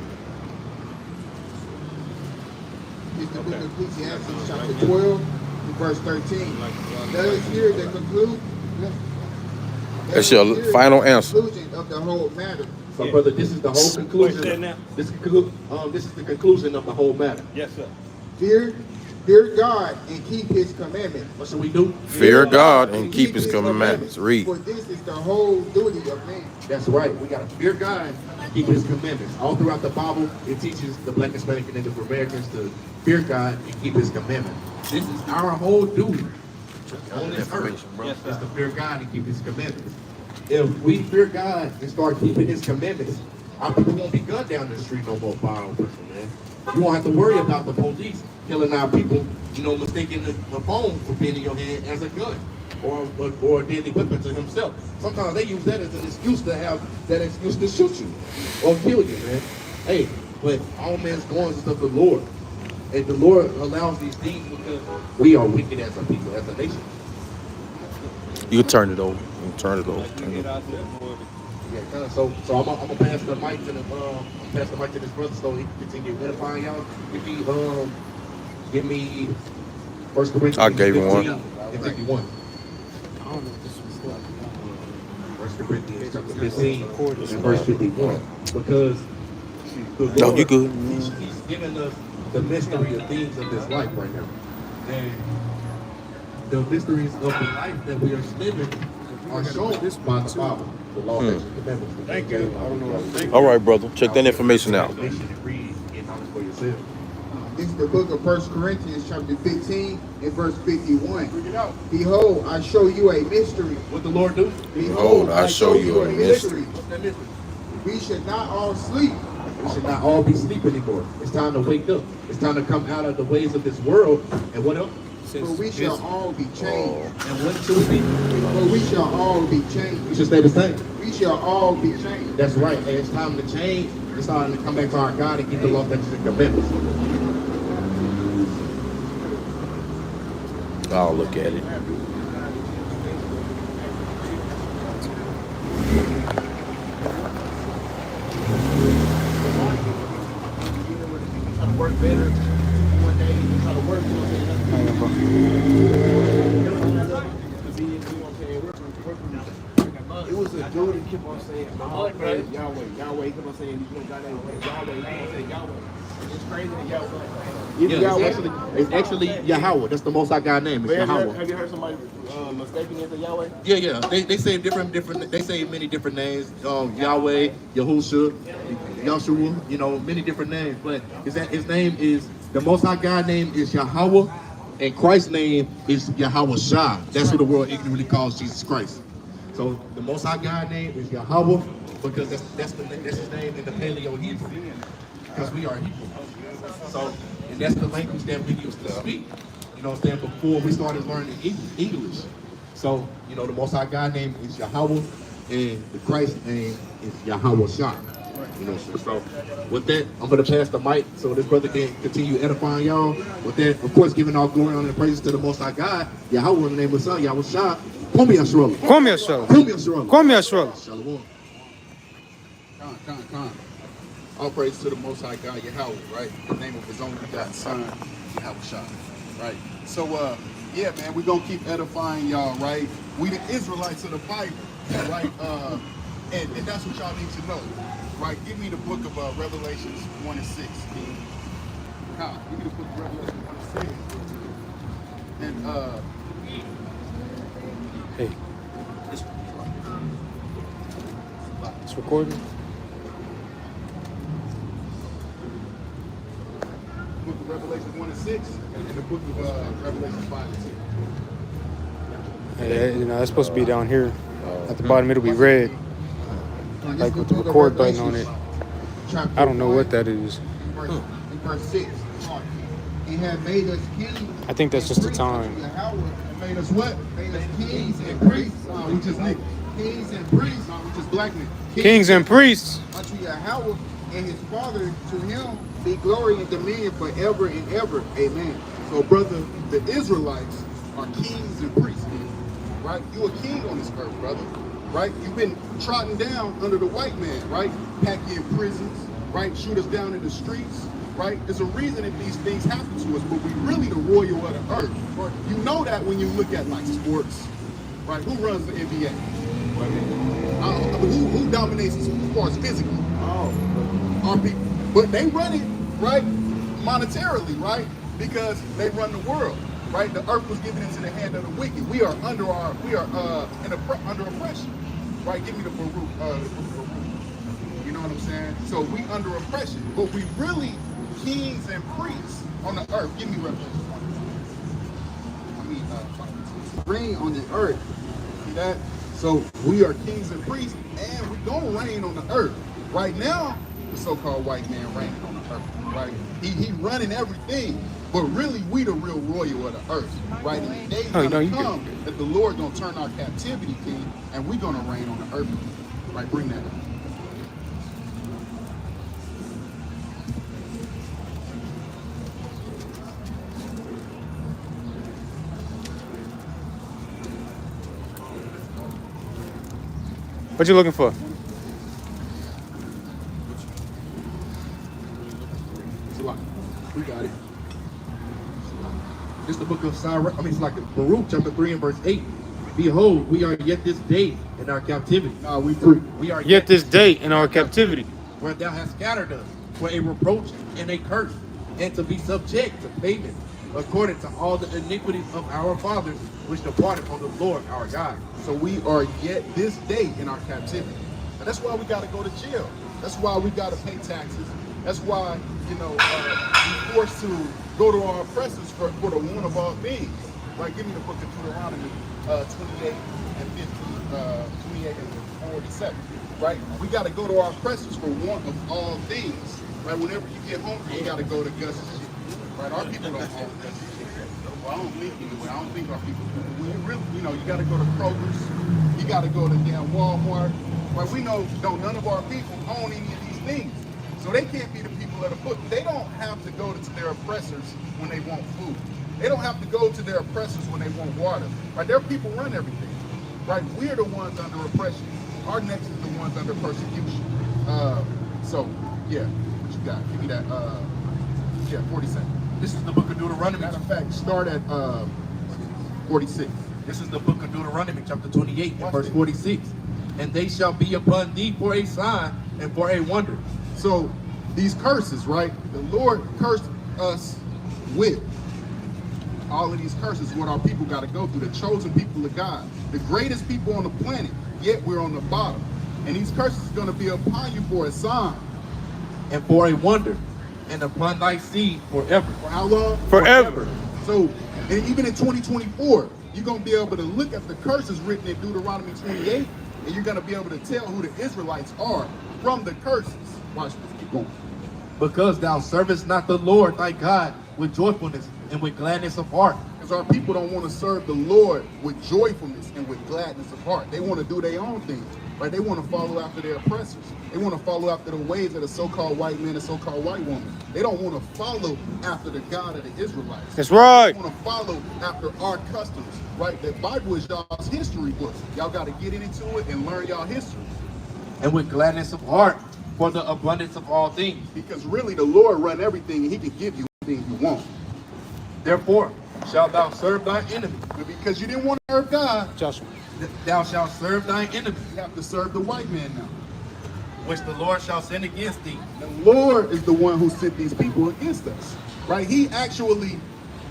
the book of Ecclesiastes, chapter 12, and verse 13. Let us hear the conclusion. That's your final answer. Conclusion of the whole matter. So, brother, this is the whole Wait, say it conclusion. now. This is the conclusion of the whole matter. Yes, sir. Fear God and keep his commandments. What should we do? Fear God and keep his commandments. Read. For this is the whole duty of man. That's right. We got to fear God and keep his commandments. All throughout the Bible, it teaches the Black, Hispanic, and Native Americans to fear God and keep his commandments. This is our whole duty on this earth, is to fear God and keep his commandments. If we fear God and start keeping his commandments, our people won't be gunned down the street no more by our person, man. You won't have to worry about the police killing our people, mistaking the phone for being in your hand as a gun or a deadly weapon to himself. Sometimes they use that as an excuse to shoot you or kill you, man. Hey, but all men's goings is of the Lord. And the Lord allows these things because we are wicked as a people, as a nation. You can turn it over. Turn it over. Yeah, so I'm gonna pass the mic to this brother so he can continue edifying y'all. If he give me 1 Corinthians I gave him 15 one. and 51. 1 Corinthians chapter 15 and verse 51. Because the Lord, No, you good. He's giving us the mystery of things of this life right now. And the mysteries of the life that we are living are shown by the Bible, the law, statutes, and commandments. Thank you. All right, brother. Check that information out. Read and knowledge for yourself. This is the book of 1 Corinthians chapter 15 and verse 51. Behold, I show you a mystery. What the Lord do? Behold, I show you a mystery. What's that mystery? We should not all sleep. We should not all be asleep anymore. It's time to wake up. It's time to come out of the ways of this world. And what else? For we shall all be changed. And what should we be? For we shall all be changed. We should stay the same. We shall all be changed. That's right. And it's time to change. It's time to come back to our God and keep the law, statutes, and commandments. I'll look at it. Try to work better one day. Try to work, It was a dude that kept on saying, Yahweh, Yahweh, kept on saying, God ain't Yahweh, kept on saying Yahweh. It's crazy that Yahweh. Yeah, it's actually Yahweh. That's the Most High God name. It's Yahweh. Have you heard somebody mistaking it for Yahweh? Yeah. They say different. They say many different names. Yahweh, Yahusha, Yahshua. Many different names. But his name is the Most High God name is Yahweh, and Christ's name is Yahweh Shah. That's what the world ignorantly calls Jesus Christ. So the Most High God name is Yahweh because that's his name in the Paleo Hebrew. Because we are Hebrew. So, and that's the language that we used to speak. Before we started learning English. So, the Most High God name is Yahweh, and the Christ name is Yahweh Shah. So with that, I'm going to pass the mic so this brother can continue edifying y'all. With that, of course, giving all glory, honor, and praises to the Most High God, Yahweh in the name of Son, Yahweh Shah. Come here, Shalom. Come here, Shalom. Come here, Shalom. Come here, Shalom. Shalom. Con. All praise to the Most High God, Yahweh, right? The name of his only begotten Son, Yahweh Shah, right? So, yeah, man, we're going to keep edifying y'all, right? We the Israelites of the Bible, right? And that's what y'all need to know, right? Give me the book of Revelations 1 and 6. Con, give me the book of Revelation 1 and 6. And, Hey. It's recording. book of Revelation 1 and 6, and the book of Revelation 5 and 6. Hey, that's supposed to be down here. At the bottom, it'll be red, like with the record button on it. I don't know what that is. In verse 6. He had made us kings. I think that's just the time. Made us what? Made us kings and priests. We just niggas. Kings and priests. We just black men. Kings and priests. Unto Yahweh and his Father, to him be glory and dominion forever and ever. Amen. So, brother, the Israelites are kings and priests, right? You a king on this earth, brother, right? You've been trodden down under the white man, right? Pack you in prisons, right? Shoot us down in the streets, right? There's a reason that these things happen to us, but we really the royal of the earth. You know that when you look at like sports, right? Who runs the NBA? Who dominates as far as physically? Our people. But they run it, right? Monetarily, right? Because they run the world, right? The earth was given into the hand of the wicked. We are under under oppression, right? Give me the Baruch. You know what I'm saying? So we under oppression, but we really kings and priests on the earth. Give me Revelation 1. Reign on the earth. See that? So we are kings and priests, and we gonna reign on the earth. Right now, the so-called white man reigning on the earth, right? He running everything, but really we the real royal of the earth, right? And the day gonna come that the Lord gonna turn our captivity king, and we gonna reign on the earth, right? Bring that up. What you looking for? We got it. This is the book of Cyrus. It's like Baruch chapter 3 and verse 8. Behold, we are yet this day in our captivity. We are yet this day in our captivity. Where thou hast scattered us for a reproach and a curse, and to be subject to payment, according to all the iniquities of our fathers, which departed from the Lord our God. So we are yet this day in our captivity. And that's why we got to go to jail. That's why we got to pay taxes. That's why, we're forced to go to our oppressors for the one of all things. Right? Give me the book of Deuteronomy 28 and 28 and 47. Right? We got to go to our oppressors for one of all things. Right? Whenever you get hungry, you got to go to Gus's shit. Right? Our people don't own Gus's shit. Well, I don't think anyway. I don't think our people do. When you really, you got to go to Kroger's. You got to go to damn Walmart. Right? We know none of our people own any of these things. So they can't be the people of the book. They don't have to go to their oppressors when they want food. They don't have to go to their oppressors when they want water. Right? Their people run everything. Right? We're the ones under oppression. Our necks is the ones under persecution. So, yeah, what you got? Give me that, 47. This is the book of Deuteronomy. Matter of fact, start at 46. This is the book of Deuteronomy, chapter 28, and verse 46. And they shall be upon thee for a sign and for a wonder. So these curses, right? The Lord cursed us with. All of these curses, what our people got to go through. The chosen people of God, the greatest people on the planet. Yet we're on the bottom, and these curses are going to be upon you for a sign and for a wonder, and upon thy seed forever. For how long? Forever. So, and even in 2024, you're going to be able to look at the curses written in Deuteronomy 28, and you're going to be able to tell who the Israelites are from the curses. Watch this. Keep going. Because thou servest not the Lord thy God with joyfulness and with gladness of heart. Because our people don't want to serve the Lord with joyfulness and with gladness of heart. They want to do their own thing. Right? They want to follow after their oppressors. They want to follow after the ways of the so-called white man and so-called white woman. They don't want to follow after the God of the Israelites. That's right. They want to follow after our customs. Right? The Bible is y'all's history book. Y'all got to get into it and learn y'all history. And with gladness of heart for the abundance of all things. Because really the Lord run everything, and he can give you anything you want. Therefore shalt thou serve thy enemy. But because you didn't want to serve God, Joshua, thou shalt serve thy enemy. You have to serve the white man now. Which the Lord shall send against thee. The Lord is the one who sent these people against us. Right? He actually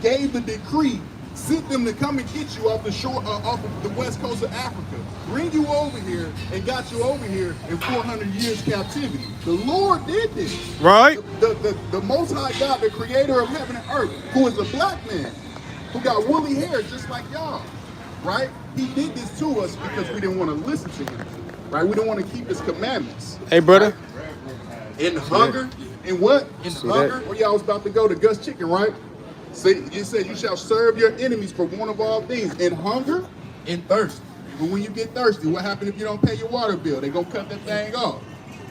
gave the decree, sent them to come and get you off the shore, off of the west coast of Africa, bring you over here, and got you over here in 400 years captivity. The Lord did this. Right? The Most High God, the creator of heaven and earth, who is a black man, who got woolly hair just like y'all, right? He did this to us because we didn't want to listen to him, right? We didn't want to keep his commandments. Hey, brother. Right? In hunger, in what? In hunger. Where y'all was about to go to Gus Chicken, right? So it said you shall serve your enemies for one of all things. In hunger, in thirst. But when you get thirsty, what happens if you don't pay your water bill? They gonna cut that thing off.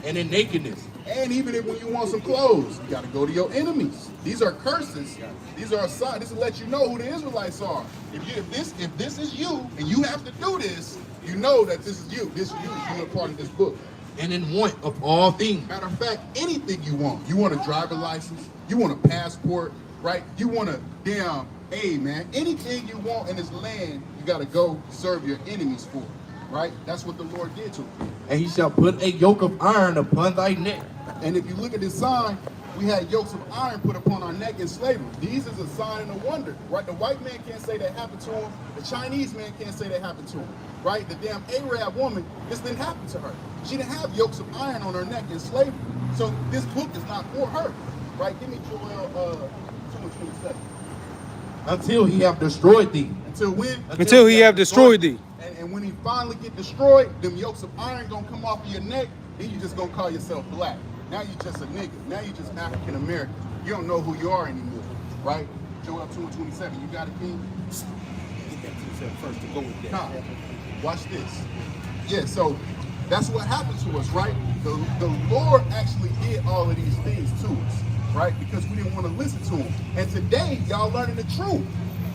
And in nakedness. And even if when you want some clothes, you gotta go to your enemies. These are curses. These are signs. This will let you know who the Israelites are. If this is you and you have to do this, you know that this is you. This is you. You're a part of this book. and in want of all things. Matter of fact, anything you want. You want a driver license, you want a passport, right? You want a damn, hey man, anything you want in this land, you gotta go serve your enemies for, right? That's what the Lord did to him. And he shall put a yoke of iron upon thy neck. And if you look at this sign, we had yokes of iron put upon our neck in slavery. These is a sign and a wonder, right? The white man can't say that happened to him. The Chinese man can't say that happened to him, right? The damn Arab woman, this didn't happen to her. She didn't have yokes of iron on her neck in slavery. So this book is not for her, right? Give me Joel 2:27. Until he have destroyed thee. Until when? Until he have destroyed thee. And when he finally get destroyed, them yokes of iron gonna come off of your neck, then you just gonna call yourself black. Now you just a nigga. Now you just African American. You don't know who you are anymore, right? Joel 2:27. You got it, King? Get that to yourself first to go with that. Nah. Watch this. Yeah, so that's what happened to us, right? The Lord actually did all of these things to us, right? Because we didn't want to listen to him. And today, y'all learning the truth,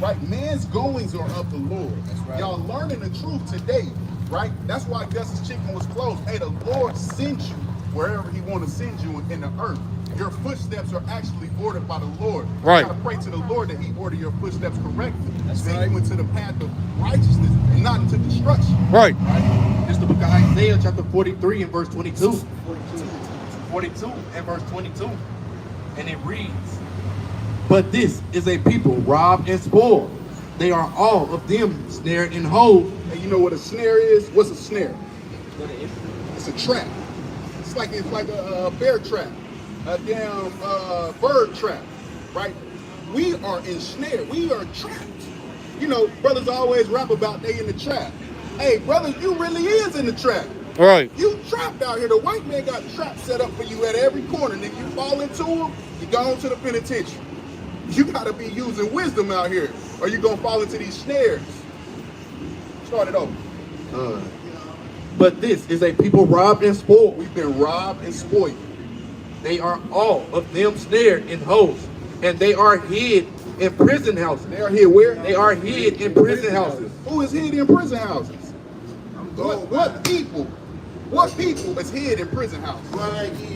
right? Man's goings are of the Lord. That's right. Y'all learning the truth today, right? That's why Gus's Chicken was closed. Hey, the Lord sends you wherever he want to send you in the earth. Your footsteps are actually ordered by the Lord. Right. You gotta pray to the Lord that he order your footsteps correctly. Send you into the path of righteousness and not into destruction. Right. It's the book of Isaiah chapter 43 and verse 22. 42 and verse 22. And it reads, but this is a people robbed and spoiled. They are all of them snared and hold. And you know what a snare is? What's a snare? It's a trap. It's like a bear trap, a damn bird trap, right? We are ensnared. We are trapped. You know, brothers always rap about they in the trap. Hey, brother, you really is in the trap. Right. You trapped out here. The white man got traps set up for you at every corner. And if you fall into them, you go to the penitentiary. You gotta be using wisdom out here, or you gonna fall into these snares. Start it over. But this is a people robbed and spoiled. We've been robbed and spoiled. They are all of them snared in holes, and they are hid in prison houses. They are hid where? They are hid in prison houses. Who is hid in prison houses? What people? What people is hid in prison houses?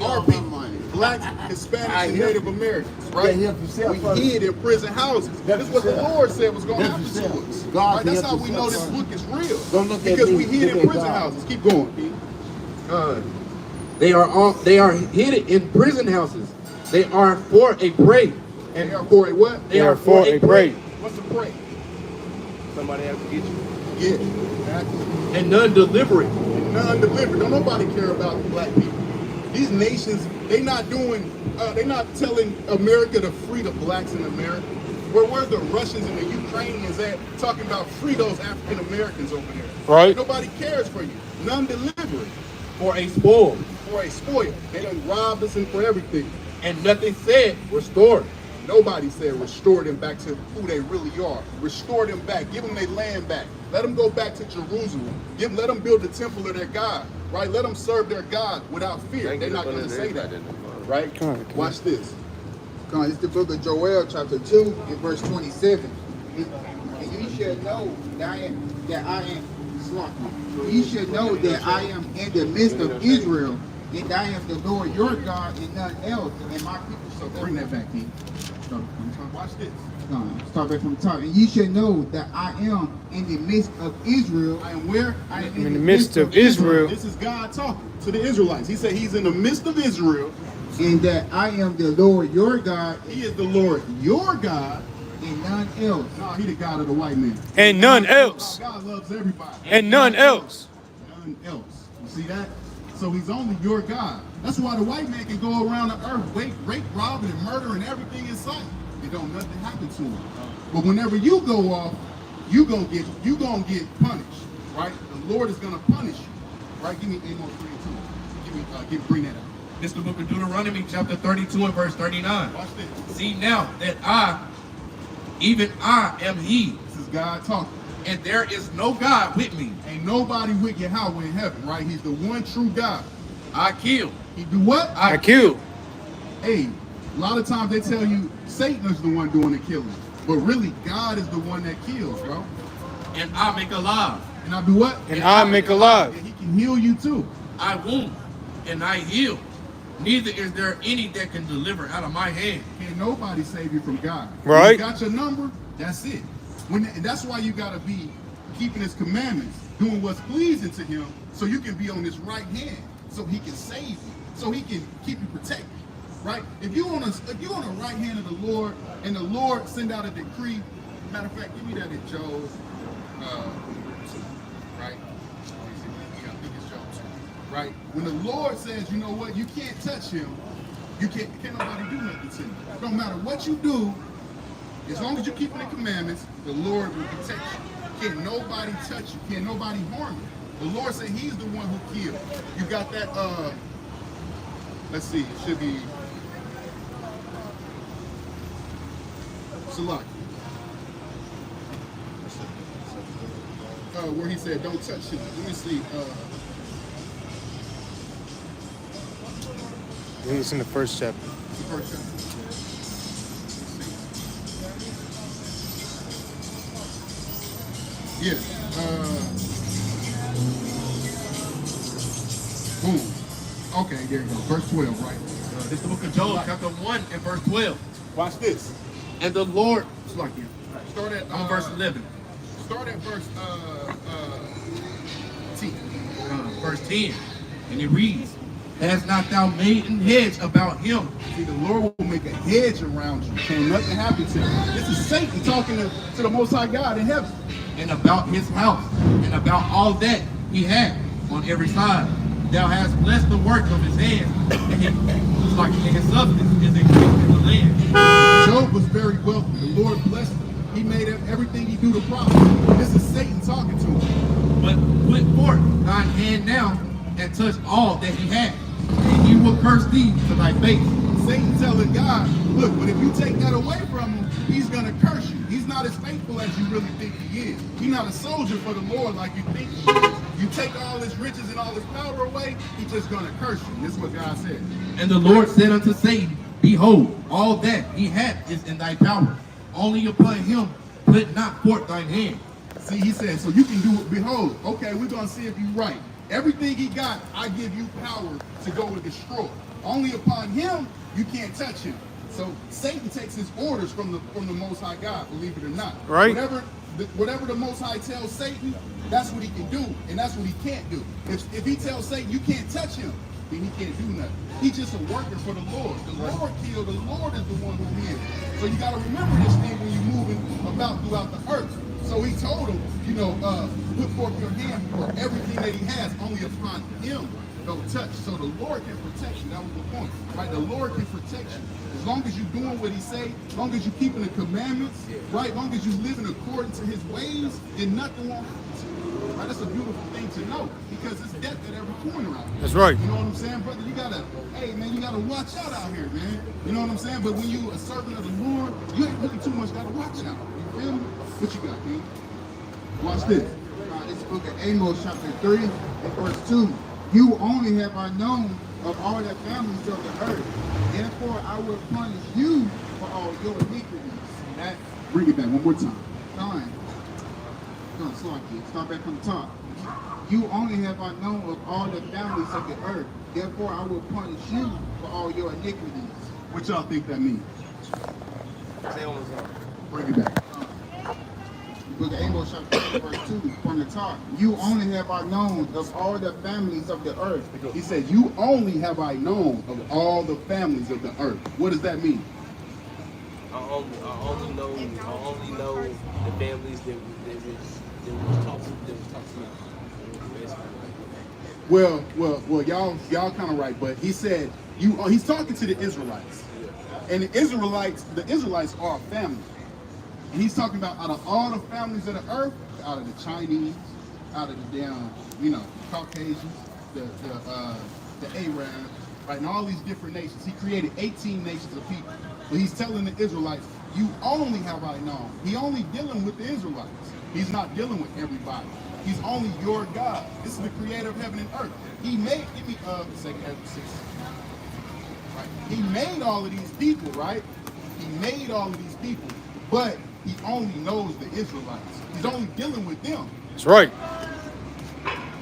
Our people. Blacks, Hispanics, and Native Americans, right? We hid in prison houses. This is what the Lord said was going to happen to us. Right? That's how we know this book is real. Because we hid in prison houses. Keep going, Pete. They are hidden in prison houses. They are for a prey. And they are for a what? They are for a prey. What's a prey? Somebody has to get you. Yeah, exactly. And none deliver it. And none delivered. Don't nobody care about the black people. These nations, they're not telling America to free the blacks in America. Where the Russians and the Ukrainians at talking about free those African Americans over there? Right. Nobody cares for you. None deliver it. For a spoil. For a spoil. They done robbed us and for everything. And nothing said restore. Nobody said restore them back to who they really are. Restore them back. Give them their land back. Let them go back to Jerusalem. Let them build the temple of their God. Right? Let them serve their God without fear. They're not going to say that. Right? Watch this. Come on, it's the book of Joel, chapter 2, and verse 27. And you should know that I am slothful. You should know that I am in the midst of Israel, and I am the Lord your God, and none else, and my people shall Bring that back, Pete. Watch this. Start back from the top. And you should know that I am in the midst of Israel. I am where? I am In the midst of Israel. This is God talking to the Israelites. He said he's in the midst of Israel. And that I am the Lord your God. He is the Lord your God. And none else. No, he the God of the white man. And none else. God loves everybody. And none else. None else. You see that? So he's only your God. That's why the white man can go around the earth, rape, robbing, and murdering everything in sight. It don't nothing happen to him. But whenever you go off, you gonna get punished, right? The Lord is gonna punish you, right? Give me Amos 3:2. Bring that up. This is the book of Deuteronomy, chapter 32 and verse 39. Watch this. See now that even I am he, This is God talking. and there is no God with me. Ain't nobody with Yahweh in heaven, right? He's the one true God. I kill. He do what? I kill. Hey, a lot of times they tell you Satan is the one doing the killing, but really God is the one that kills, bro. And I make alive. And I do what? And I make alive. And he can heal you too. I wound. and I heal. Neither is there any that can deliver out of my hand. Can't nobody save you from God. Right. When you got your number, that's it. And that's why you got to be keeping his commandments, doing what's pleasing to him, so you can be on his right hand, so he can save you, so he can keep you protected. Right? If you on the right hand of the Lord, and the Lord send out a decree, matter of fact, give me that in Job 2, right? I think it's Job 2, right? When the Lord says, you know what, you can't touch him, can't nobody do nothing to you. No matter what you do, as long as you're keeping the commandments, the Lord will protect you. Can't nobody touch you, can't nobody harm you. The Lord said he's the one who killed. You got that, let's see, it should be Salaki. Where he said, don't touch him. Let me see. It's in the first chapter. The first chapter. Let's see. Yeah. Boom. Okay, there you go. Verse 12, right? This is the book of Job, chapter 1 and verse 12. Watch this. And the Lord, Salaki. Start at verse 11. Start at verse 10. Verse 10. And it reads, Has not thou made an hedge about him? See, the Lord will make a hedge around you, so nothing happens to you. This is Satan talking to the Most High God in heaven. And about his house, and about all that he had on every side. Thou hast blessed the work of his hands, and his substance is increased in the land. Job was very wealthy. The Lord blessed him. He made everything he do to prosper. This is Satan talking to him. But put forth thine hand now, and touch all that he had, and he will curse thee to thy face. Satan telling God, look, but if you take that away from him, he's going to curse you. He's not as faithful as you really think he is. He's not a soldier for the Lord like you think he is. You take all his riches and all his power away, he's just going to curse you. This is what God said. And the Lord said unto Satan, Behold, all that he hath is in thy power. Only upon him put not forth thine hand. See, he said, so you can do it. Behold, okay, we're going to see if you're right. Everything he got, I give you power to go and destroy. Only upon him, you can't touch him. So Satan takes his orders from the Most High God, believe it or not. Right. Whatever the Most High tells Satan, that's what he can do, and that's what he can't do. If he tells Satan you can't touch him, then he can't do nothing. He's just a worker for the Lord. The Lord killed. The Lord is the one who healed. So you got to remember this thing when you're moving about throughout the earth. So he told him, put forth your hand for everything that he has, only upon him don't touch. So the Lord can protect you. That was the point, right? The Lord can protect you. As long as you're doing what he say, as long as you're keeping the commandments, right? As long as you're living according to his ways, then nothing won't happen to you. Right? That's a beautiful thing to know, because it's death at every corner out here. That's right. You know what I'm saying, brother? You gotta watch out out here, man. You know what I'm saying? But when you a servant of the Lord, you ain't really too much gotta watch out. You feel me? What you got, man? Watch this. This book of Amos, chapter 3, and verse 2. You only have I known of all the families of the earth. Therefore, I will punish you for all your iniquities. That Bring it back one more time. time. No, start back from the top. You only have I known of all the families of the earth. Therefore, I will punish you for all your iniquities. What y'all think that means? Say on his own. Bring it back. Book of Amos, chapter 3, verse 2, from the top. You only have I known of all the families of the earth. He said, you only have I known of all the families of the earth. What does that mean? I only know the families that was talked about. Well, y'all kind of right, but he said he's talking to the Israelites, and the Israelites are a family, and he's talking about out of all the families of the earth, out of the Chinese, out of the damn Caucasians, the Arabs, right, and all these different nations. He created 18 nations of people, but he's telling the Israelites, you only have I known. He only dealing with the Israelites. He's not dealing with everybody. He's only your God. This is the creator of heaven and earth. He made, give me second Ezra 6. Right. He made all of these people, right? He made all of these people, but he only knows the Israelites. He's only dealing with them. That's right.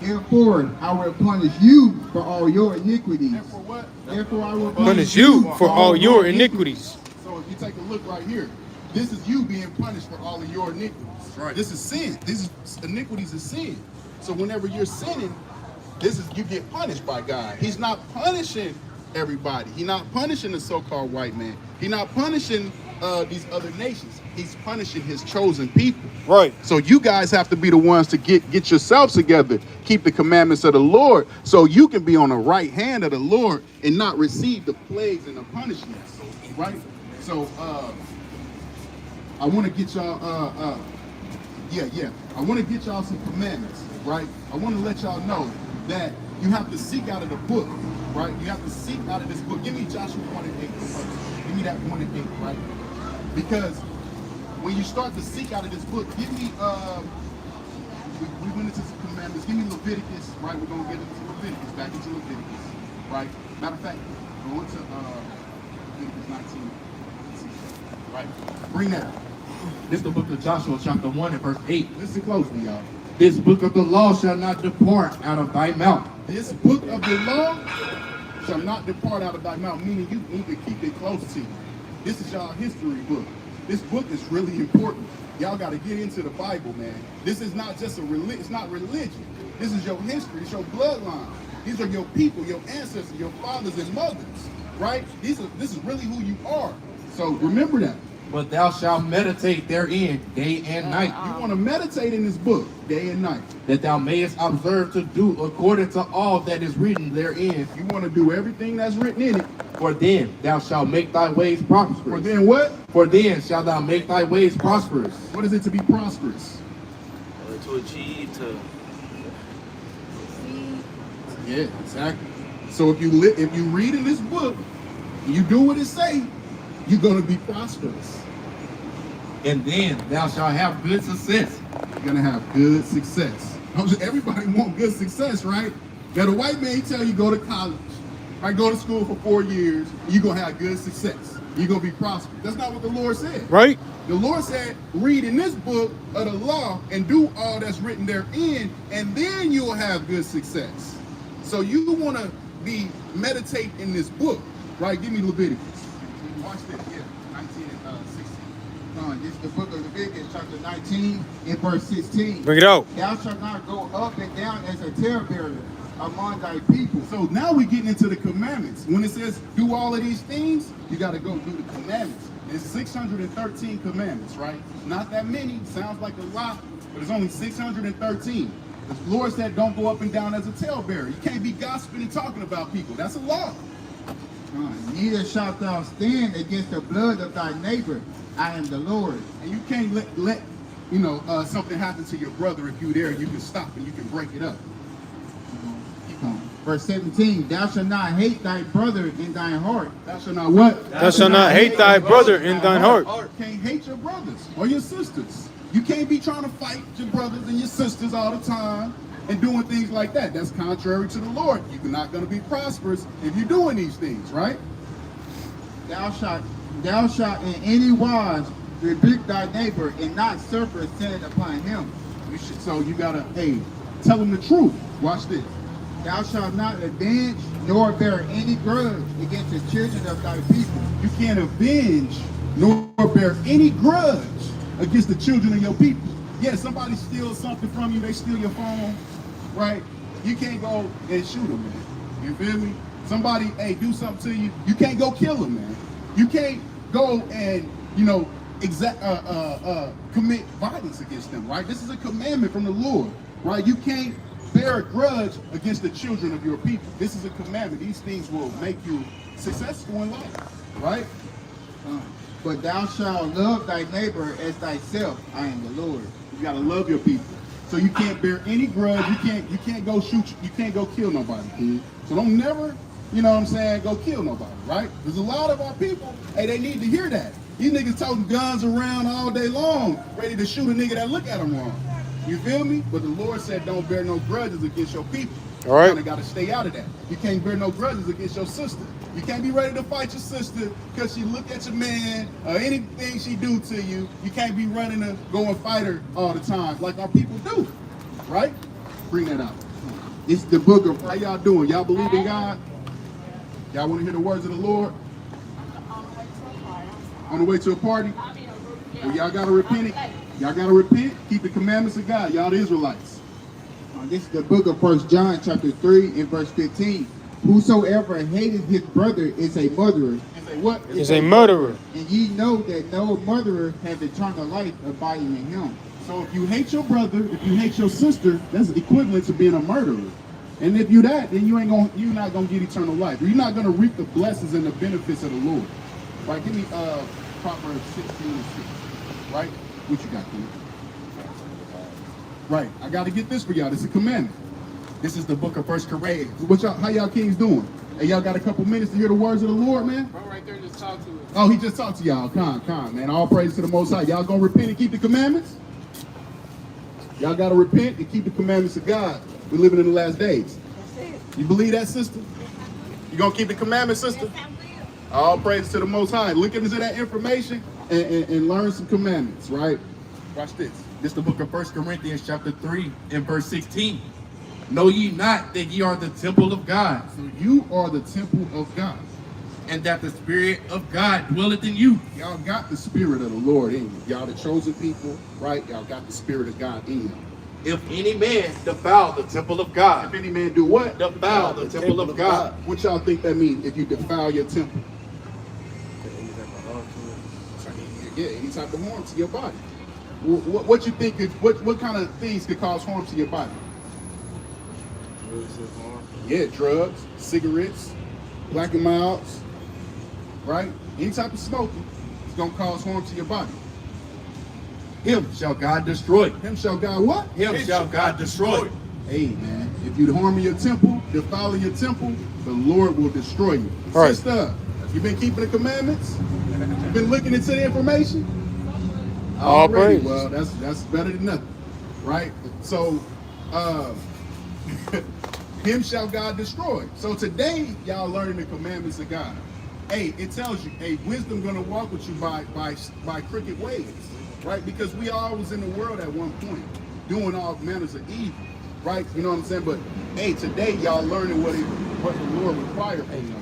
Therefore, I will punish you for all your iniquities. Therefore what? Therefore, I will Punish you for all your iniquities. So if you take a look right here, this is you being punished for all of your iniquities. Right. This is sin. This is iniquities is sin. So whenever you're sinning, this is you get punished by God. He's not punishing everybody. He's not punishing the so-called white man. He's not punishing these other nations. He's punishing his chosen people. Right. So you guys have to be the ones to get yourselves together, keep the commandments of the Lord, so you can be on the right hand of the Lord and not receive the plagues and the punishments. Right. So I want to get y'all I want to get y'all some commandments, right? I want to let y'all know that you have to seek out of the book, right? You have to seek out of this book. Give me Joshua 1:8 first. Give me that 1:8, right? Because when you start to seek out of this book, give me we went into some commandments. Give me Leviticus, right? We're gonna get into Leviticus, back into Leviticus, right? Matter of fact, go into Leviticus 19, right? Bring that up. This is the book of Joshua, chapter 1 and verse 8. Listen closely, y'all. This book of the law shall not depart out of thy mouth. This book of the law shall not depart out of thy mouth, meaning you need to keep it close to you. This is y'all history book. This book is really important. Y'all got to get into the Bible, man. This is not just it's not religion. This is your history. It's your bloodline. These are your people, your ancestors, your fathers and mothers, right? This is really who you are. So remember that. But thou shalt meditate therein day and night, You want to meditate in this book day and night. that thou mayest observe to do according to all that is written therein. You want to do everything that's written in it. For then thou shalt make thy ways prosperous. For then what? For then shalt thou make thy ways prosperous. What is it to be prosperous? To achieve, to Yeah, exactly. So if you read in this book, and you do what it say, you're gonna be prosperous. And then thou shalt have good success. You're gonna have good success. Everybody want good success, right? Now the white man tell you go to college, right? Go to school for 4 years, and you're gonna have good success. You're gonna be prosperous. That's not what the Lord said. Right? The Lord said, read in this book of the law and do all that's written therein, and then you'll have good success. So you want to meditate in this book, right? Give me Leviticus. Watch this, yeah, 19 and 16. This is the book of Leviticus, chapter 19, and verse 16. Bring it out. Thou shalt not go up and down as a talebearer among thy people. So now we're getting into the commandments. When it says do all of these things, you got to go do the commandments. It's 613 commandments, right? Not that many. Sounds like a lot, but it's only 613. The Lord said don't go up and down as a talebearer. You can't be gossiping and talking about people. That's a law. Neither shalt thou stand against the blood of thy neighbor. I am the Lord. And you can't let something happen to your brother. If you there, you can stop and you can break it up. Verse 17, thou shalt not hate thy brother in thine heart. Thou shalt not what? Thou shalt not hate thy brother in thine heart. You can't hate your brothers or your sisters. You can't be trying to fight your brothers and your sisters all the time and doing things like that. That's contrary to the Lord. You're not going to be prosperous if you're doing these things, right? Thou shalt in any wise rebuke thy neighbor and not suffer sin upon him. So you got to, tell him the truth. Watch this. Thou shalt not avenge nor bear any grudge against the children of thy people. You can't avenge nor bear any grudge against the children of your people. Yeah, somebody steals something from you, they steal your phone, right? You can't go and shoot them, man. You feel me? Somebody, do something to you, you can't go kill them, man. You can't go and, commit violence against them, right? This is a commandment from the Lord, right? You can't bear a grudge against the children of your people. This is a commandment. These things will make you successful in life, right? But thou shalt love thy neighbor as thyself. I am the Lord. You gotta love your people. So you can't bear any grudge. You can't go shoot. You can't go kill nobody, kid. So don't never, go kill nobody, right? There's a lot of our people. They need to hear that. These niggas toting guns around all day long, ready to shoot a nigga that look at them wrong. You feel me? But the Lord said don't bear no grudges against your people. All right. You got to stay out of that. You can't bear no grudges against your sister. You can't be ready to fight your sister because she look at your man or anything she do to you. You can't be running to go and fight her all the time like our people do, right? Bring that out. This is the book of How y'all doing? Y'all believe in God? Y'all want to hear the words of the Lord? On the way to a party? Well, y'all gotta repent. Y'all gotta repent. Keep the commandments of God. Y'all the Israelites. This is the book of 1 John chapter 3 and verse 15. Whosoever hateth his brother is a murderer. And say what? Is a murderer. And ye know that no murderer hath eternal life abiding in him. So if you hate your brother, if you hate your sister, that's equivalent to being a murderer. And if you that, then you're not gonna get eternal life. You're not gonna reap the blessings and the benefits of the Lord. Right? Give me Proverbs 16:6. Right? What you got, King? Right. I gotta get this for y'all. This is a commandment. This is the book of 1 Corinthians. How y'all kings doing? Hey, y'all got a couple minutes to hear the words of the Lord, man? Bro, right there, just talk to us. Oh, he just talked to y'all. Con, man. All praise to the Most High. Y'all gonna repent and keep the commandments? Y'all gotta repent and keep the commandments of God. We're living in the last days. You believe that, sister? You gonna keep the commandments, sister? All praise to the Most High. Look into that information and learn some commandments, right? Watch this. This is the book of 1 Corinthians chapter 3 and verse 16. Know ye not that ye are the temple of God, So you are the temple of God. and that the Spirit of God dwelleth in you? Y'all got the Spirit of the Lord in you. Y'all the chosen people, right? Y'all got the Spirit of God in you. If any man defile the temple of God, If any man do what? defile the temple of God. What y'all think that means if you defile your temple? Yeah, any type of harm to your body. What you think? What kind of things could cause harm to your body? Yeah, drugs, cigarettes, black and milds, right? Any type of smoking is gonna cause harm to your body. Him shall God destroy. Him shall God what? Him shall God destroy. Hey man, if you harm your temple, defiling your temple, the Lord will destroy you. All right. Sister, you been keeping the commandments? You been looking into the information? All Already. praise. Well, that's better than nothing, right? So, him shall God destroy. So today, y'all learning the commandments of God. Hey, it tells you, hey, wisdom gonna walk with you by crooked ways, right? Because we all was in the world at one point, doing all manners of evil, right? You know what I'm saying? But hey, today y'all learning what the Lord requires from you.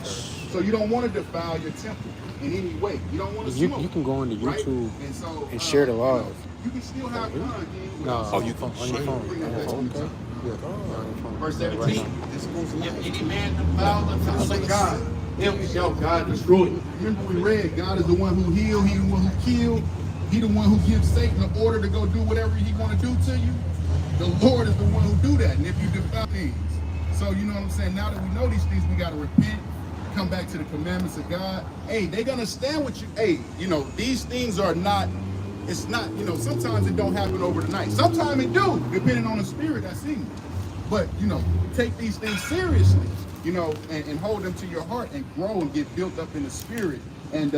So you don't want to defile your temple in any way. You don't want to smoke. You can go into right? YouTube and, so, and share the live. You can still have fun. No, Oh, you can on your phone. Bring On that your back phone. to you. Yeah. Verse Right 17. now. If any man defile the temple of God, him shall God destroy. Remember we read, God is the one who healed, He the one who killed, He the one who gives Satan the order to go do whatever he want to do to you. The Lord is the one who do that. And if you defile things, so you know what I'm saying, now that we know these things, we got to repent, come back to the commandments of God. Hey, they're going to stand with you. Hey, you know, these things are not, it's not, you know, sometimes it don't happen over the night. Sometimes it do, depending on the spirit that's in you. But, you know, take these things seriously, you know, and hold them to your heart and grow and get built up in the spirit. And,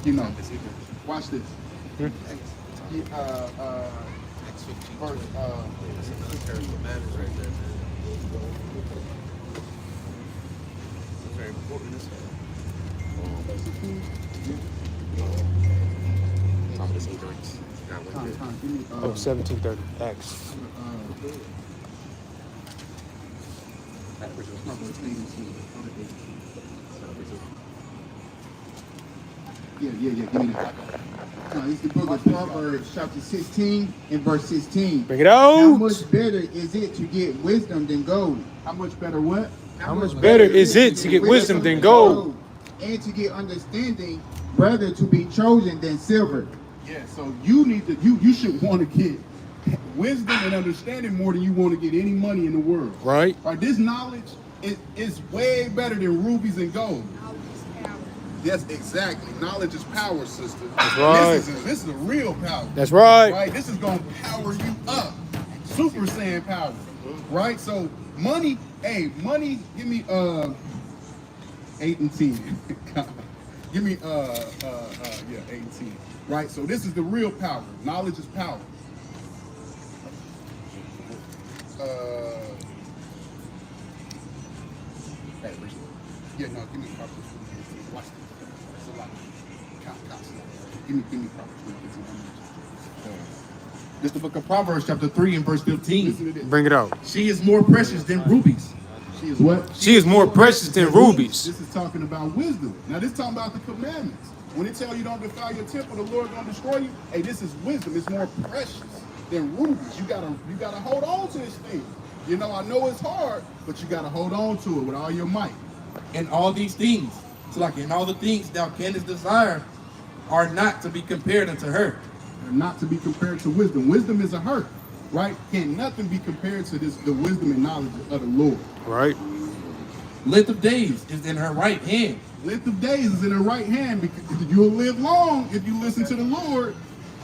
you know, watch this. Verse, Commandments right there, man. It's very important. Oh, 1730. Acts. Yeah, give me that. It's the book of Proverbs, chapter 16 and verse 16. Bring it out. How much better is it to get wisdom than gold? how much better what? How much better is it to get wisdom than gold? And to get understanding, rather to be chosen than silver. Yeah, so you need to, you should want to get wisdom and understanding more than you want to get any money in the world. Right. This knowledge is way better than rubies and gold. Yes, exactly. Knowledge is power, sister. That's right. This is a real power. That's right. Right? This is gonna power you up. Super Saiyan power. Right? So money, hey, money, give me 8 and 10. Give me 8 and 10. Right? So this is the real power. Knowledge is power. Yeah, no, give me Proverbs 15. Watch this. It's a lot. Count. Give me Proverbs 15. This is the book of Proverbs, chapter 3 and verse 15. Listen to this. Bring it out. She is more precious than rubies. She is what? She is more precious than rubies. This is talking about wisdom. Now this is talking about the commandments. When it tells you don't defile your temple, the Lord gonna destroy you. Hey, this is wisdom. It's more precious than rubies. You gotta hold on to this thing. You know, I know it's hard, but you gotta hold on to it with all your might. And all these things, so like in all the things thou canst desire, are not to be compared unto her. They're not to be compared to wisdom. Wisdom is a her, right? Can nothing be compared to the wisdom and knowledge of the Lord. Right? Length of days is in her right hand. Length of days is in her right hand because you'll live long if you listen to the Lord.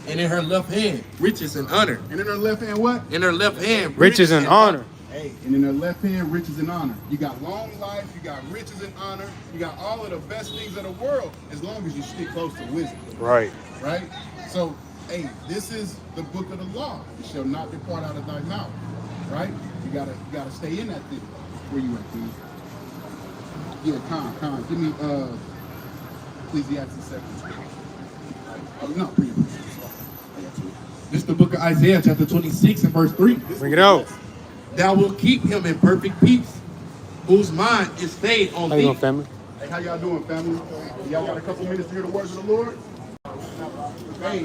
And in her left hand, riches and honor. And in her left hand, what? In her left hand, Riches and honor. Hey, and in her left hand, riches and honor. You got long life, you got riches and honor, you got all of the best things of the world as long as you stick close to wisdom. Right. Right? So, hey, this is the book of the law. It shall not depart out of thy mouth. Right? You gotta stay in that thing. Where you at, please? Yeah, Con. Give me Ecclesiastes 7. Oh, no, This is the book of Isaiah, chapter 26 and verse 3. Bring it out. Thou wilt keep him in perfect peace, whose mind is stayed on How you thee. doing, family? Hey, how y'all doing, family? Y'all got a couple minutes to hear the words of the Lord? Hey,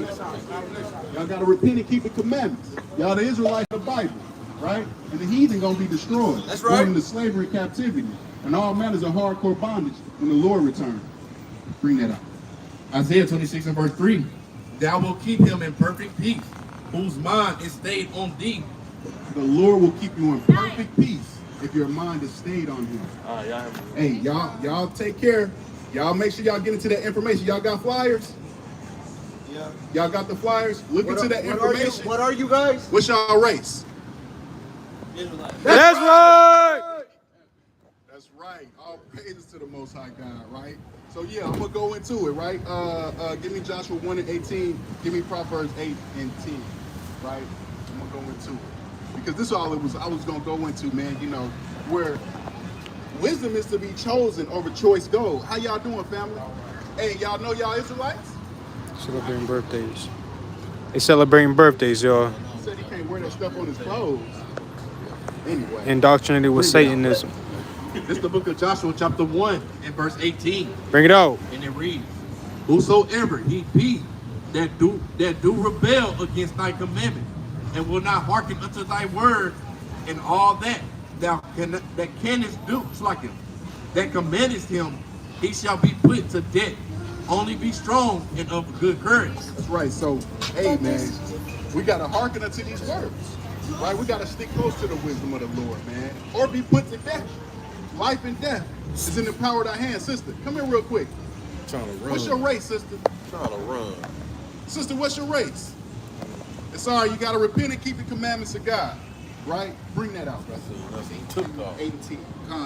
y'all got to repent and keep the commandments. Y'all the Israelites of the Bible, right? And the heathen going to be destroyed. That's right. Going into slavery, captivity, and all manners of hardcore bondage when the Lord returns. Bring that up. Isaiah 26 and verse 3. Thou wilt keep him in perfect peace, whose mind is stayed on thee. The Lord will keep you in perfect peace if your mind is stayed on Him. Hey, y'all take care. Y'all make sure y'all get into that information. Y'all got flyers? Yeah. Y'all got the flyers? Look into that information. What are you guys? What's y'all race? That's right. That's right. All praises to the Most High God, right? So yeah, I'm gonna go into it, right? Give me Joshua 1 and 18. Give me Proverbs 8 and 10, right? I'm gonna go into it because this is all it was. I was gonna go into, man. You know, where wisdom is to be chosen over choice gold. How y'all doing, family? Hey, y'all know y'all Israelites? Celebrating birthdays. They celebrating birthdays, y'all. He said he can't wear that stuff on his clothes. Anyway. Indoctrinated with Satanism. This is the book of Joshua, chapter 1 and verse 18. Bring it out. And it reads, whosoever he be that do rebel against thy commandment, and will not hearken unto thy word, and all that canst do, it's like him, that commandest him, he shall be put to death. Only be strong and of good courage. That's right. So, hey, man, we got to hearken unto these words, right? We got to stick close to the wisdom of the Lord, man, or be put to death. Life and death is in the power of thy hand. Sister, come here real quick. Trying to run. What's your race, sister? Trying to run. Sister, what's your race? It's all right. You got to repent and keep the commandments of God, right? Bring that out, brother. He took off. 18.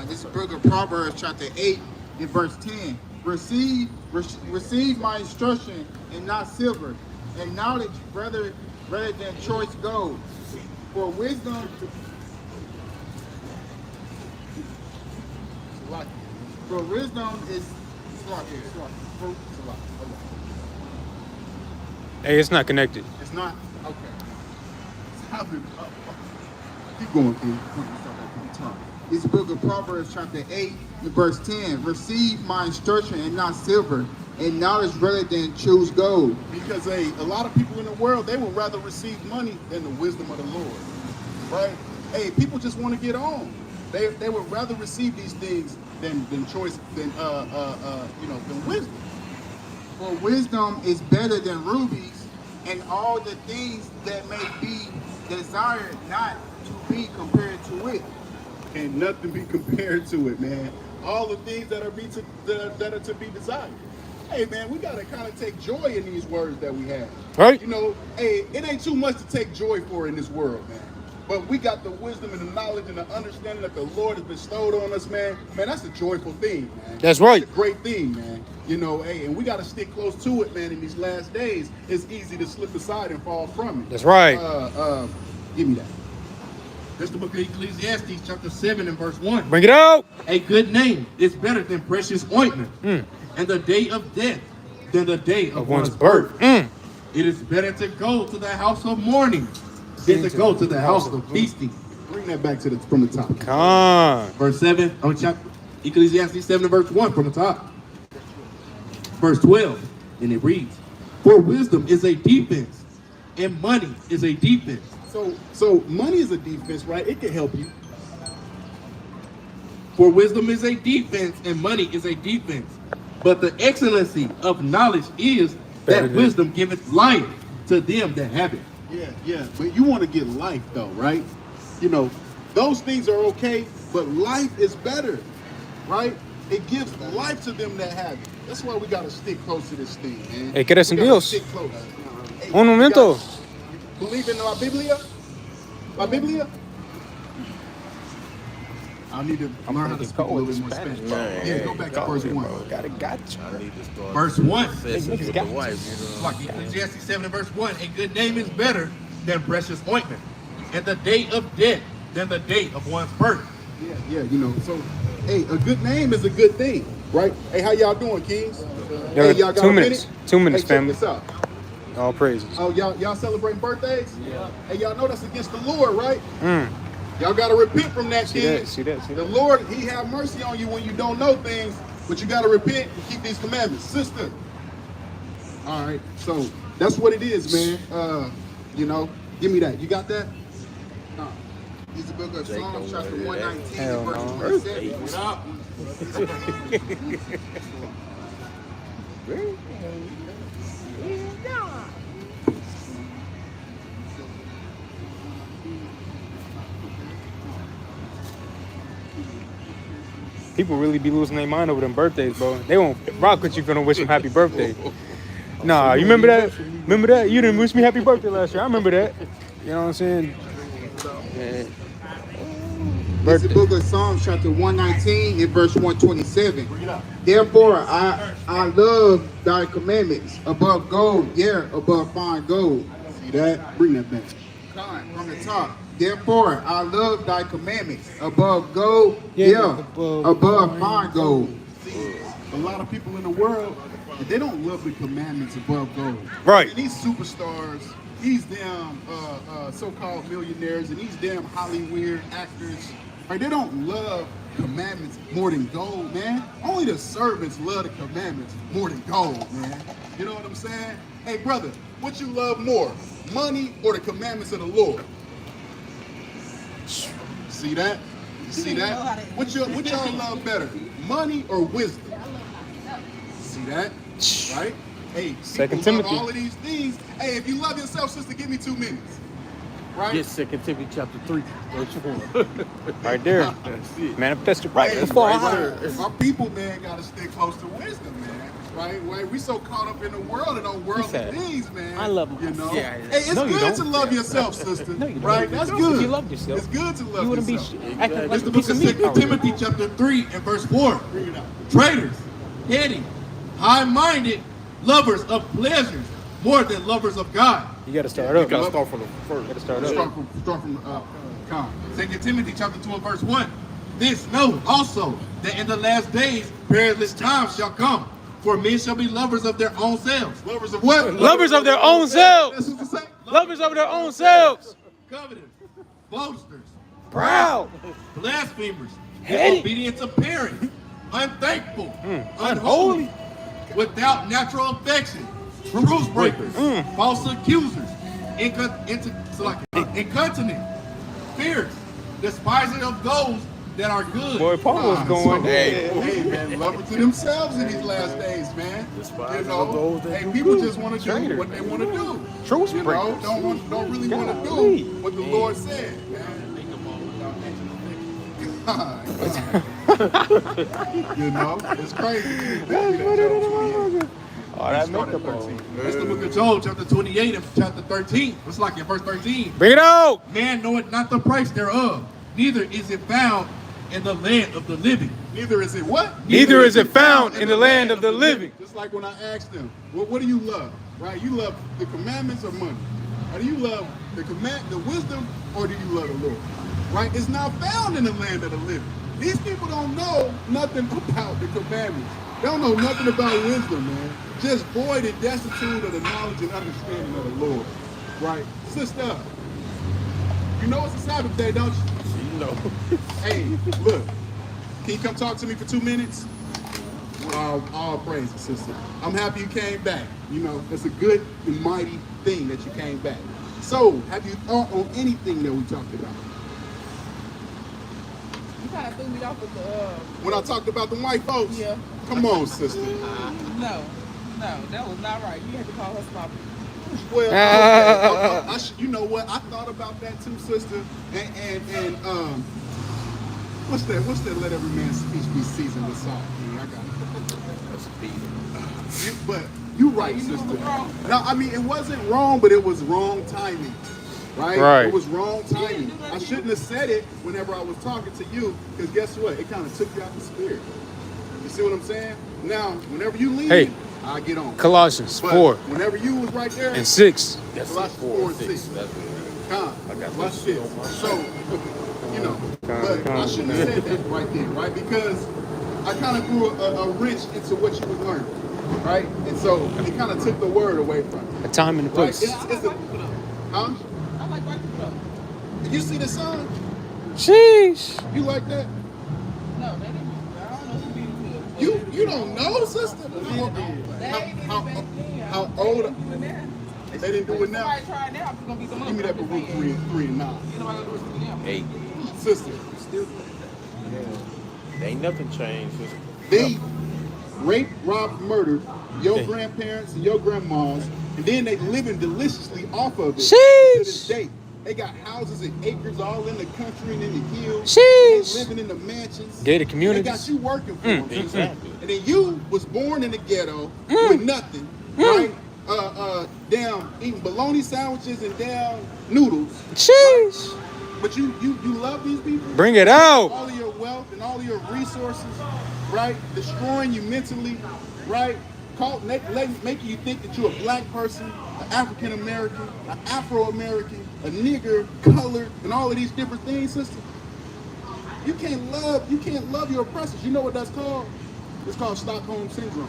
This is the book of Proverbs, chapter 8, and verse 10. Receive my instruction and not silver, and knowledge rather than choice gold. For wisdom, is Hey, it's not connected. It's not? Okay. Keep going, King. This book of Proverbs, chapter 8, and verse 10. Receive my instruction and not silver, and knowledge rather than choose gold. Because a lot of people in the world, they would rather receive money than the wisdom of the Lord, right? Hey, people just want to get on. They would rather receive these things than choice than wisdom. For wisdom is better than rubies, and all the things that may be desired not to be compared to it. Can't nothing be compared to it, man. All the things that are to be desired. Hey, man, we gotta kind of take joy in these words that we have. Right. You know, hey, it ain't too much to take joy for in this world, man. But we got the wisdom and the knowledge and the understanding that the Lord has bestowed on us, man. Man, that's a joyful thing, man. That's right. It's a great thing, man. You know, hey, and we got to stick close to it, man. In these last days, it's easy to slip aside and fall from it. That's right. Give me that. This is the book of Ecclesiastes, chapter 7 and verse 1. Bring it out. A good name is better than precious ointment, and the day of death than the day of One's one's birth. birth. It is better to go to the house of mourning than to go to the house of feasting. Bring that back from the top. Come on. Verse 7, chapter Ecclesiastes 7 and verse 1 from the top. Verse 12, and it reads, for wisdom is a defense, and money is a defense. So money is a defense, right? It can help you. For wisdom is a defense, and money is a defense. But the excellency of knowledge is that wisdom giveth life to them that have it. Yeah. But you want to get life, though, right? You know, those things are okay, but life is better, right? It gives life to them that have it. That's why we got to stick close to this thing, man. Hey, ¿crees en We gotta Dios? stick close. Hey, Un momento. you believe in la Biblia? La Biblia? I need to learn how to speak a little bit more Spanish. Yeah, go back to verse 1. Got it, gotcha. Verse 1. With the wife, Like Ecclesiastes 7 and verse 1, a good name is better than precious ointment, and the day of death than the day of one's birth. Yeah, you know. So, hey, a good name is a good thing, right? Hey, how y'all doing, Kings? Hey, y'all got 2 a minutes. minute? 2 minutes, Hey, check family. this out. All praises. Oh, y'all celebrating birthdays? Yeah. Hey, y'all know that's against the Lord, right? Mm. Y'all got to repent from that, See Kings. that. The Lord, He have mercy on you when you don't know things, but you got to repent and keep these commandments. Sister. All right, so that's what it is, man. You know, give me that. You got that? No. He's the book of Psalms, chapter 119, Hell verse no. 27. What up? People really be losing their mind over them birthdays, bro. They won't rock with you if you don't wish them happy birthday. Nah, you remember that? Remember that? You didn't wish me happy birthday last year. I remember that. You know what I'm saying? Yeah. It's the book of Psalms, chapter 119, and verse 127. Therefore, I love thy commandments above gold, yeah, above fine gold. See that? Bring that back. From the top. Therefore, I love thy commandments above gold, yeah, above fine gold. See, a lot of people in the world, they don't love the commandments above gold. Right. And these superstars, these damn so-called millionaires, and these damn Hollywood actors, right? They don't love commandments more than gold, man. Only the servants love the commandments more than gold, man. You know what I'm saying? Hey, brother, what you love more, money or the commandments of the Lord? See that? You see that? What y'all love better, money or wisdom? See that? Right? Hey, Second people love Timothy. all of these things. Hey, if you love yourself, sister, give me 2 minutes. Right? Get 2 Timothy chapter 3, verse 4. Right there. That's it. Manifested right. Hey, That's far. right. Our people, man, gotta stay close to wisdom, man. Right? We so caught up in the world and on worldly said, things, man. I love you know. yeah. Hey, it's No, you good to don't. love yourself, sister. No, you don't. Right? That's If good. you loved yourself, it's good to love you wouldn't yourself. be acting like It's a the piece book of of meat. 2 Timothy chapter 3 and verse 4. Traitors, heady, high-minded, lovers of pleasures more than lovers of God. You gotta start up. You gotta start from the first. You gotta start up. Start from Con. 2 Timothy chapter 2 and verse 1. This know also that in the last days perilous times shall come, for men shall be lovers of their own selves. Lovers of what? Lovers of their own selves. That's what it say. Lovers of their own selves. Covetous, boasters, Proud. blasphemers, Heady. disobedient to parents, unthankful, Unholy. without natural affection, truce breakers, false accusers, incontinent, fierce, despising of those that are good. Boy, Paul was going. Hey, man, lover to themselves in these last days, man. Despise You know, of those that hey, do people good. just want to do Traitor. what they want to do. Truce You know, breakers. don't really want to Golly. do what the Lord said, man. You know, it's crazy. All that makeup on. That's the book of Job, chapter 28 and chapter 13. It's like in verse 13. Bring it out. Man knoweth not the price thereof, neither is it found in the land of the living. Neither is it what? Neither is it found in the land of the living. Just like when I asked them, well, what do you love? Right? You love the commandments or money? Or do you love the wisdom, or do you love the Lord? Right? It's not found in the land of the living. These people don't know nothing about the commandments. They don't know nothing about wisdom, man. Just void and destitute of the knowledge and understanding of the Lord. Right? Sister, you know it's a Sabbath day, don't you? You know. Hey, look. Can you come talk to me for 2 minutes? All praise, sister. I'm happy you came back. You know, it's a good and mighty thing that you came back. So, have you thought on anything that we talked about? You kind of threw me off with the. When I talked about the white folks? Yeah. Come on, sister. No, that was not right. You had to call her sloppy. Well, okay. You know what? I thought about that too, sister. And what's that? Let every man's speech be seasoned with salt. Yeah, I got it. But you right, sister. No, I mean it wasn't wrong, but it was wrong timing. Right? It was wrong timing. I shouldn't have said it whenever I was talking to you, because guess what? It kind of took you out the spirit. You see what I'm saying? Now, whenever you leave, I get on. Colossians But 4 whenever you was right there and 6. That's Colossians 4 and 6. 6. That's I got watch this. So, you know, but I shouldn't have said that right there, right? Because I kind of threw a wrench into what you was learning, right? And so it kind of took the word away from you. A time and a place. Right? It's a, huh? I like white people though. Did you see the song? Sheesh. You like that? No, they didn't. I don't know who did it. You don't know, sister? How old? They didn't do it now. Somebody try it now. It's gonna be some. Give me that Baruch 3 and 9. You know, I do it to them. Hey, Sister, ain't nothing changed. they raped, robbed, murdered your grandparents and your grandmas, and then they living deliciously off of it to this day. They got houses and acres all in the country and in the hills. They living in the mansions. Gated communities. They got you working for them. Exactly. And then you was born in the ghetto with nothing, right? Down eating bologna sandwiches and down noodles. Sheesh. Right? But you love these people. Bring it out. All of your wealth and all of your resources, right? Destroying you mentally, right? Making you think that you're a black person, an African American, an Afro American, a nigger, colored, and all of these different things, sister. You can't love your oppressors. You know what that's called? It's called Stockholm syndrome.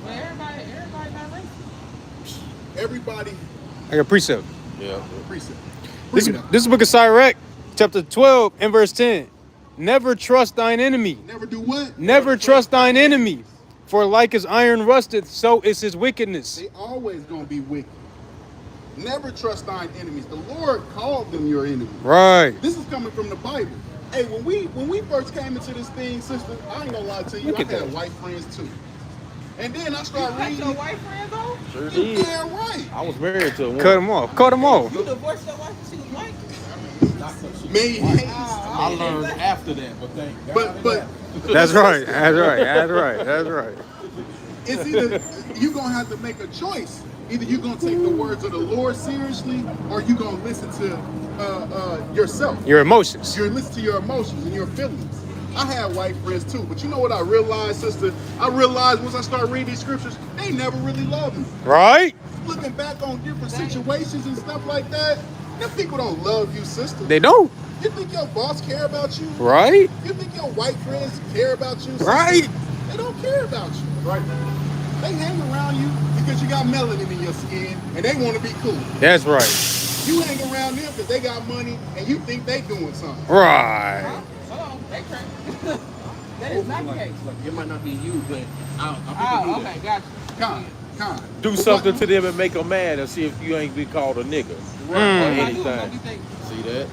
Well, everybody not racist. Everybody. I got precept. Yeah. Precept. This is the book of Sirach, chapter 12 and verse 10. Never trust thine enemy. Never do what? Never trust thine enemy. For like as iron rusteth, so is his wickedness. They always gonna be wicked. Never trust thine enemies. The Lord called them your enemies. Right. This is coming from the Bible. Hey, when we first came into this thing, sister, I ain't gonna lie to you, I had white friends too. And then I started reading. Your white friend though? Sure You did. damn right. I was married to a woman. Cut him off. Cut him off. You divorced your wife because she was white? Made haste. I learned after that, but thank God. But That's right. That's right. That's right. That's right. it's either you're gonna have to make a choice. Either you're gonna take the words of the Lord seriously, or you're gonna listen to yourself. Your emotions. You're listening to your emotions and your feelings. I had white friends too, but you know what I realized, sister? I realized once I started reading these scriptures, they never really loved me. Right? Looking back on different situations and stuff like that, them people don't love you, sister. They don't. You think your boss care about you? Right? You think your white friends care about you? Sister? Right. They don't care about you. Right? They hang around you because you got melanin in your skin and they want to be cool. That's right. You hang around them because they got money and you think they doing something. Right. Oh, they crazy. That is not the case. It might not be you, but Oh, okay, gotcha. Con. Do something to them and make them mad and see if you ain't be called a nigga or anything. See that?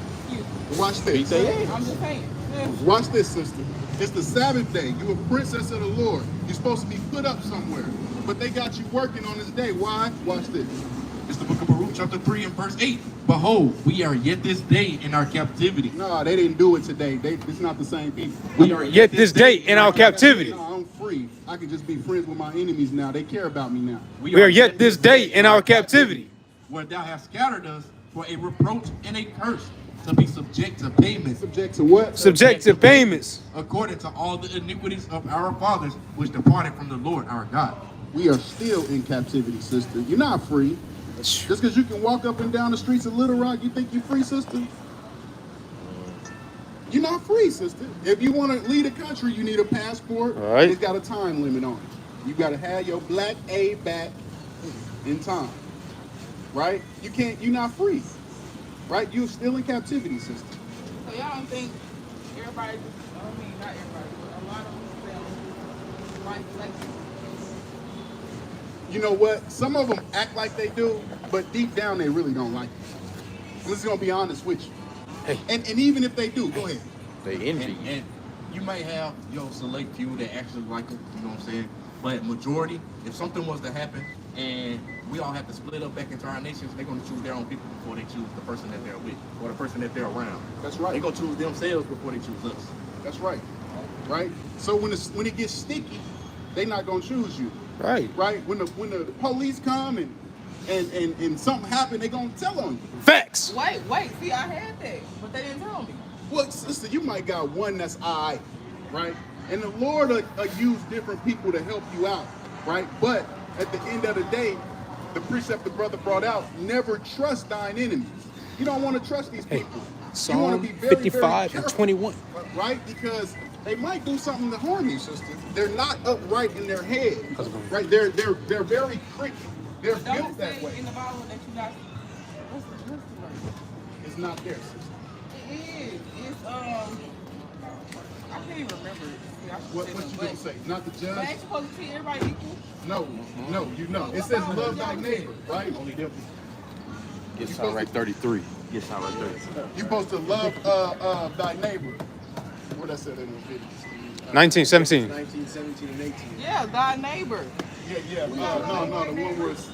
Watch this. I'm just saying. Watch this, sister. It's the Sabbath day. You a princess of the Lord. You're supposed to be put up somewhere. But they got you working on this day. Why? Watch this. It's the book of Baruch, chapter 3 and verse 8. Behold, we are yet this day in our captivity. No, they didn't do it today. It's not the same people. We are Yet this day in our captivity. No, I'm free. I can just be friends with my enemies now. They care about me now. We are yet this day in our captivity. Where thou hast scattered us for a reproach and a curse, to be subject to payments. Subject to what? Subject to payments. According to all the iniquities of our fathers, which departed from the Lord our God. We are still in captivity, sister. You're not free. Just because you can walk up and down the streets of Little Rock, you think you're free, sister? You're not free, sister. If you want to leave the country, you need a passport. All right. It's got a time limit on it. You got to have your black A back in time. Right? You're not free. Right? You're still in captivity, sister. So y'all don't think everybody, I mean, not everybody, but a lot of them like places. You know what? Some of them act like they do, but deep down they really don't like it. I'm just gonna be honest with you. Hey. And even if they do, go ahead. They envy you. And you may have your select few that actually like them, you know what I'm saying? But majority, if something was to happen and we all have to split up back into our nations, they're gonna choose their own people before they choose the person that they're with or the person that they're around. That's right. They're gonna choose themselves before they choose us. That's right. Right? So when it gets sticky, they're not gonna choose you. Right. Right? When the police come and something happen, they're gonna tell on you. Facts. Wait, see, I had that, but they didn't tell me. Well, sister, you might got one that's all right? And the Lord will use different people to help you out, right? But at the end of the day, the precept the brother brought out, never trust thine enemies. You don't want to trust these people. You want Psalm to be very, 55 very and careful, 21. right? Because they might do something to harm you, sister. They're not upright in their head, right? They're very cricket. They're Don't built that say way. in the Bible that you got. What's the word? It's not there, sister. It is. It's I can't even remember. See, I should What say you that, gonna say? Not the But judge? ain't you supposed to treat everybody equal? No, you know. It says love thy neighbor, right? Only them. Get sound right 33. Get sound right 33. You're supposed to love thy neighbor. What I said in the video. 1917. 19, 17, and 18. Yeah, thy neighbor. Yeah. No, the one where it's,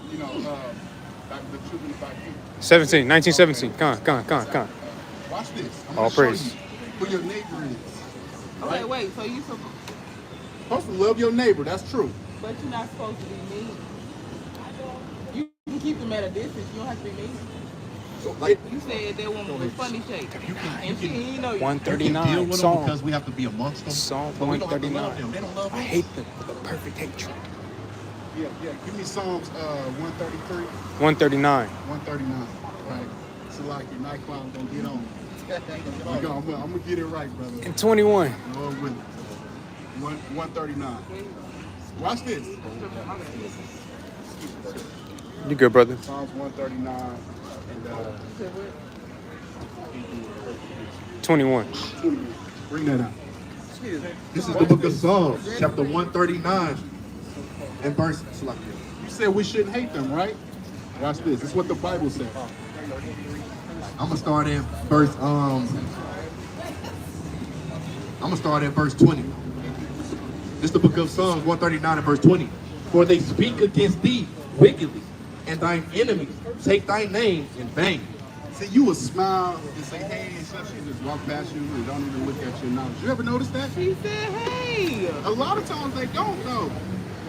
like the children of thy people. 17. 1917. Come on. Watch this. I'm All gonna praise. show you who your neighbor is. Okay, wait. So you Supposed to love your neighbor. That's true. but you're not supposed to be mean. You can keep them at a distance. You don't have to be mean. So, like, You said that woman was funny shape, and she didn't know you. 139. deal with them Psalm. because we have to be amongst them. Psalm but we don't have to love 139. them. They don't love us. I hate them with a perfect hatred. Yeah. Give me Psalms 133, 139. 139. Right. So like your nightclub gonna get on. I'm gonna get it right, brother. And 21. Lord with it. 139. Watch this. You good, brother? Psalms 139 and 21. 20. Bring that out. This is the book of Psalms, chapter 139, and verse. You said we shouldn't hate them, right? Watch this. This is what the Bible says. I'm gonna start at verse. I'm gonna start at verse 20. This is the book of Psalms 139 and verse 20. For they speak against thee wickedly, and thine enemies take thy name in vain. See, you will smile and say, hey, and such, and just walk past you and don't even look at your nose. You ever notice that? She said, hey. A lot of times they don't know.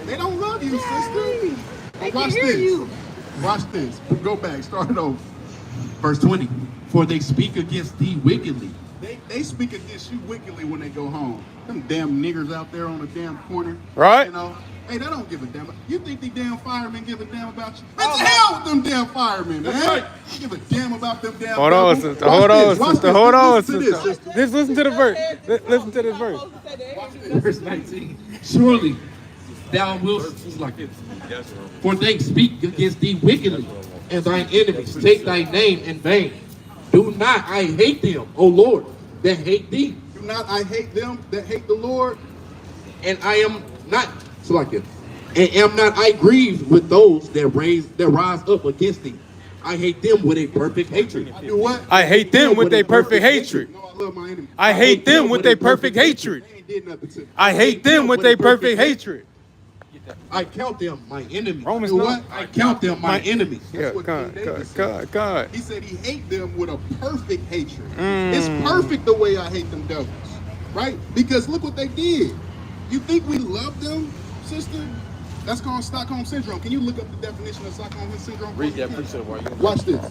They don't love you, sister. They But watch can hear this. you. Watch this. Go back. Start it over. Verse 20. For they speak against thee wickedly. They speak against you wickedly when they go home. Them damn niggers out there on the damn corner. Right. You know, hey, they don't give a damn. You think the damn firemen give a damn about you? Man, to hell with them damn firemen, man. right. They give a damn about them damn. Hold on, devils. sister. Watch Hold on, this, watch sister. this. Hold on, Listen to this, sister. Just listen to the verse. Listen to this verse. Verse 19. Surely thou wilt like it. For they speak against thee wickedly, and thine enemies take thy name in vain. Do not I hate them, O Lord, that hate thee, Do not I hate them that hate the Lord? and I am not so like it. And am not I grieved with those that rise up against thee. I hate them with a perfect hatred. I do what? I hate them with a perfect hatred. No, I love my enemy. I hate them with a perfect hatred. They ain't did nothing to me. I hate them with a perfect hatred. I count them my enemies. Romans Do 9. what? I count them my enemies. Yeah, what God. King David said. He said he hate them with a perfect hatred. It's perfect the way I hate them devils, right? Because look what they did. You think we love them, sister? That's called Stockholm Syndrome. Can you look up the definition of Stockholm Syndrome? Read that precept while you. Watch this.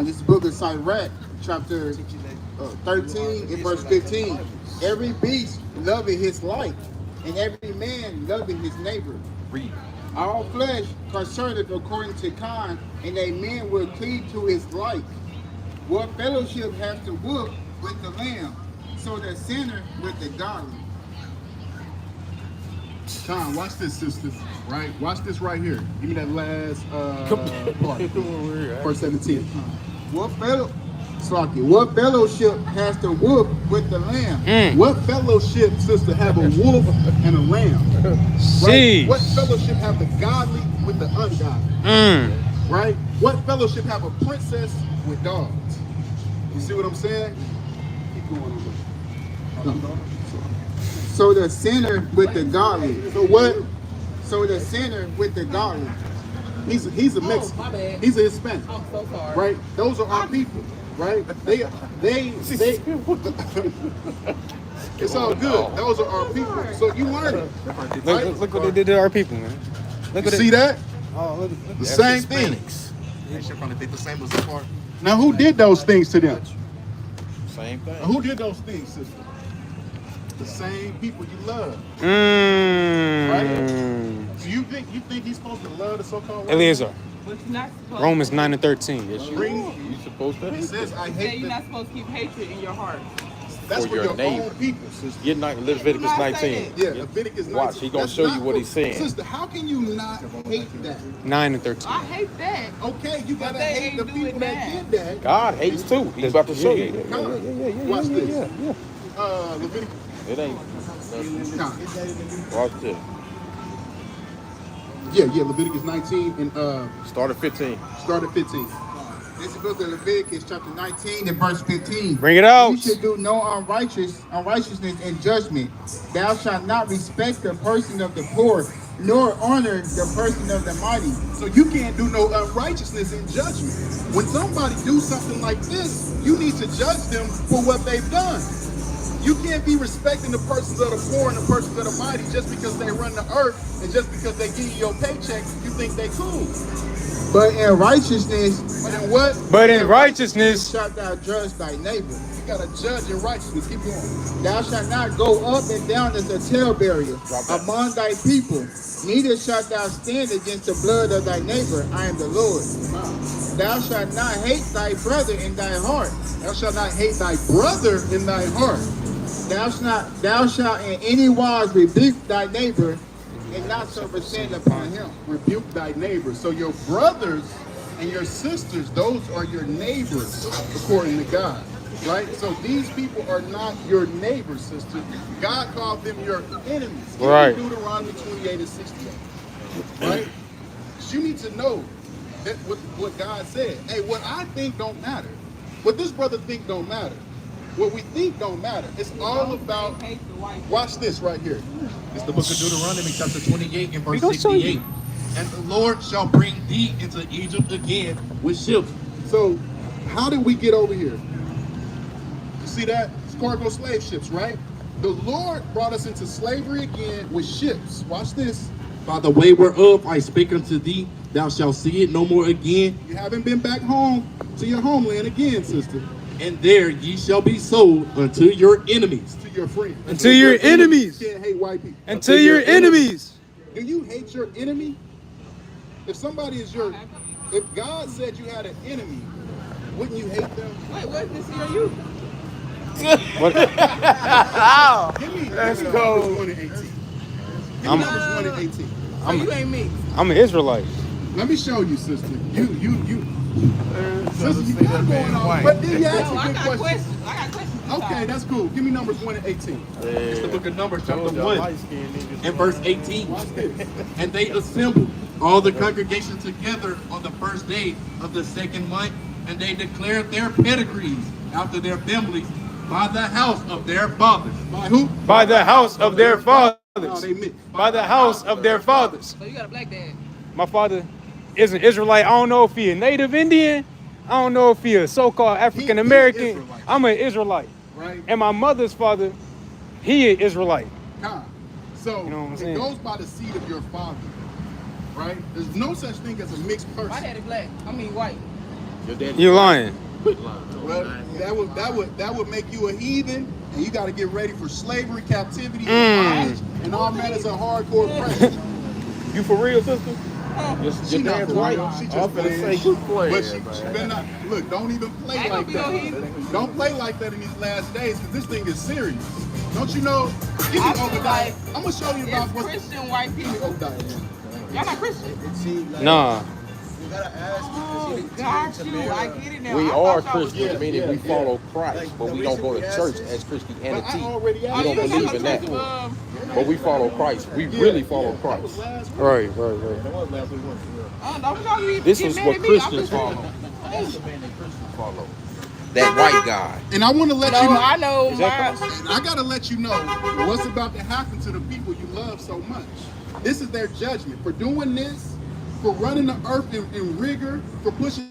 This book of Sirach, chapter 13 and verse 15. Every beast loving his like, and every man loving his neighbor. Read. All flesh concerneth according to kind, and a man will cleave to his like. What fellowship hath the wolf with the lamb? So the sinner with the godly. Tom, watch this, sister. Right? Watch this right here. Give me that last part. Verse 17. What fellow? Slocky. What fellowship has the wolf with the lamb? What fellowship, sister, have a wolf and a lamb? Right? What fellowship have the godly with the ungodly? Right? What fellowship have a princess with dogs? You see what I'm saying? Keep going. So the sinner with the godly. So what? So the sinner with the godly. He's a Mexican. my bad. He's a Hispanic. I'm so sorry. Right? Those are our people. Right? They it's all good. Those are our people. So you learn it. Right? Look what they did to our people, man. Look You at see that? Oh, look. The same thing. They should probably think the same as the part. Now who did those things to them? Same thing. Who did those things, sister? The same people you love. Mm. Do you think he's supposed to love the so-called white Eleazar. But you're not supposed Romans 9 and 13. man? Bring, You supposed to he says, I to. hate You're them. not supposed to keep hatred in your heart. That's for for your your neighbor. own people, sister. Get Leviticus Not 19. saying Yeah, Leviticus 19. Watch, he gonna That's show you not what he's saying. Sister, how can you not hate that? 9 and 13. I hate that. Okay, you gotta they hate ain't the doing people that that. did that. God hates too. He's about to show you. Watch this. Leviticus. It ain't. Nah. Watch this. Yeah, Leviticus 19 and Start at 15. start at 15. This is the book of Leviticus, chapter 19, and verse 15. Bring it out. You should do no unrighteousness in judgment. Thou shalt not respect the person of the poor, nor honor the person of the mighty. So you can't do no unrighteousness in judgment. When somebody do something like this, you need to judge them for what they've done. You can't be respecting the persons of the poor and the persons of the mighty just because they run the earth and just because they give you your paycheck, you think they cool. But in righteousness, But in what? But in righteousness, shalt thou judge thy neighbor. You gotta judge in righteousness. Keep going. Thou shalt not go up and down as a talebearer among thy people, neither shalt thou stand against the blood of thy neighbor. I am the Lord. Thou shalt not hate thy brother in thy heart. Thou shalt not hate thy brother in thy heart. Thou shalt in any wise rebuke thy neighbor, and not suffer sin upon him. Rebuke thy neighbor. So your brothers and your sisters, those are your neighbors, according to God. Right? So these people are not your neighbors, sister. God called them your enemies. Right. Deuteronomy 28 and 68. Right? So you need to know that what God said. Hey, what I think don't matter. What this brother think don't matter. What we think don't matter. It's all about. Hate the white. Watch this right here. It's the book of Deuteronomy, chapter 28, and verse gonna show you. 68. And the Lord shall bring thee into Egypt again with ships. So, how did we get over here? You see that? It's cargo slave ships, right? The Lord brought us into slavery again with ships. Watch this. By the way whereof I spake unto thee, thou shalt see it no more again. You haven't been back home to your homeland again, sister. And there ye shall be sold unto your enemies. To your friends. unto your enemies. You can't hate white people. Unto your enemies. Do you hate your enemy? If somebody is your, if God said you had an enemy, wouldn't you hate them? Wait, what? This are you? Give me Let's numbers go. 1 and 18. Give me I'm- numbers 1 and 18. So you ain't me. I'm an Israelite. Let me show you, sister. Sister, you got going on. But then you ask No, a I good got question. questions. I got questions. this Okay, time. that's cool. Give me numbers 1 and 18. It's the book of Numbers, chapter 1, and And verse 18. Watch this. And they assembled all the congregation together on the first day of the second month, and they declared their pedigrees after their families by the house of their fathers. By who? By the house of their No, fathers. they meant. By the house of their fathers. So you got a black dad. My father is an Israelite. I don't know if he a native Indian. I don't know if he a so-called African American. Israelite. I'm an Israelite. Right? And my mother's father, he an Israelite. Con. So You know what I'm it saying? goes by the seed of your father. Right? There's no such thing as a mixed My person. daddy black. I mean white. You lying. Well, that would make you a heathen, and you got to get ready for slavery, captivity, Mm. bondage, and all manners of hardcore pressure. You for real, sister? Your She not dad's for right. real. She I'm just finna playing. say good play. But she better not look. Don't even play Ain't like gonna be no that. Don't play like that in these last days, because this thing is serious. Don't you know? Give me I feel Obadiah. like I'm gonna show you about it's what's. Christian white Give me people. Obadiah. Y'all not Christian? It seemed like Nah. you gotta ask Oh, because got you. I get it now. We I are thought y'all was Christians, meaning we follow Christ, Like, but the we don't reason go we to ask church this- as But Christianity. I already We asked. don't you ain't believe got in no that. church, But we follow Christ. We really follow That Christ. was last week. Right. That was last week. Wasn't it? Don't try to This get is mad what at me. I'm Christians just follow. That's the man that Christians follow. That white guy. And I want to let No, you know. I know that mine. I gotta let you know what's about to happen to the people you love so much. This is their judgment for doing this, for running the earth in rigor, for pushing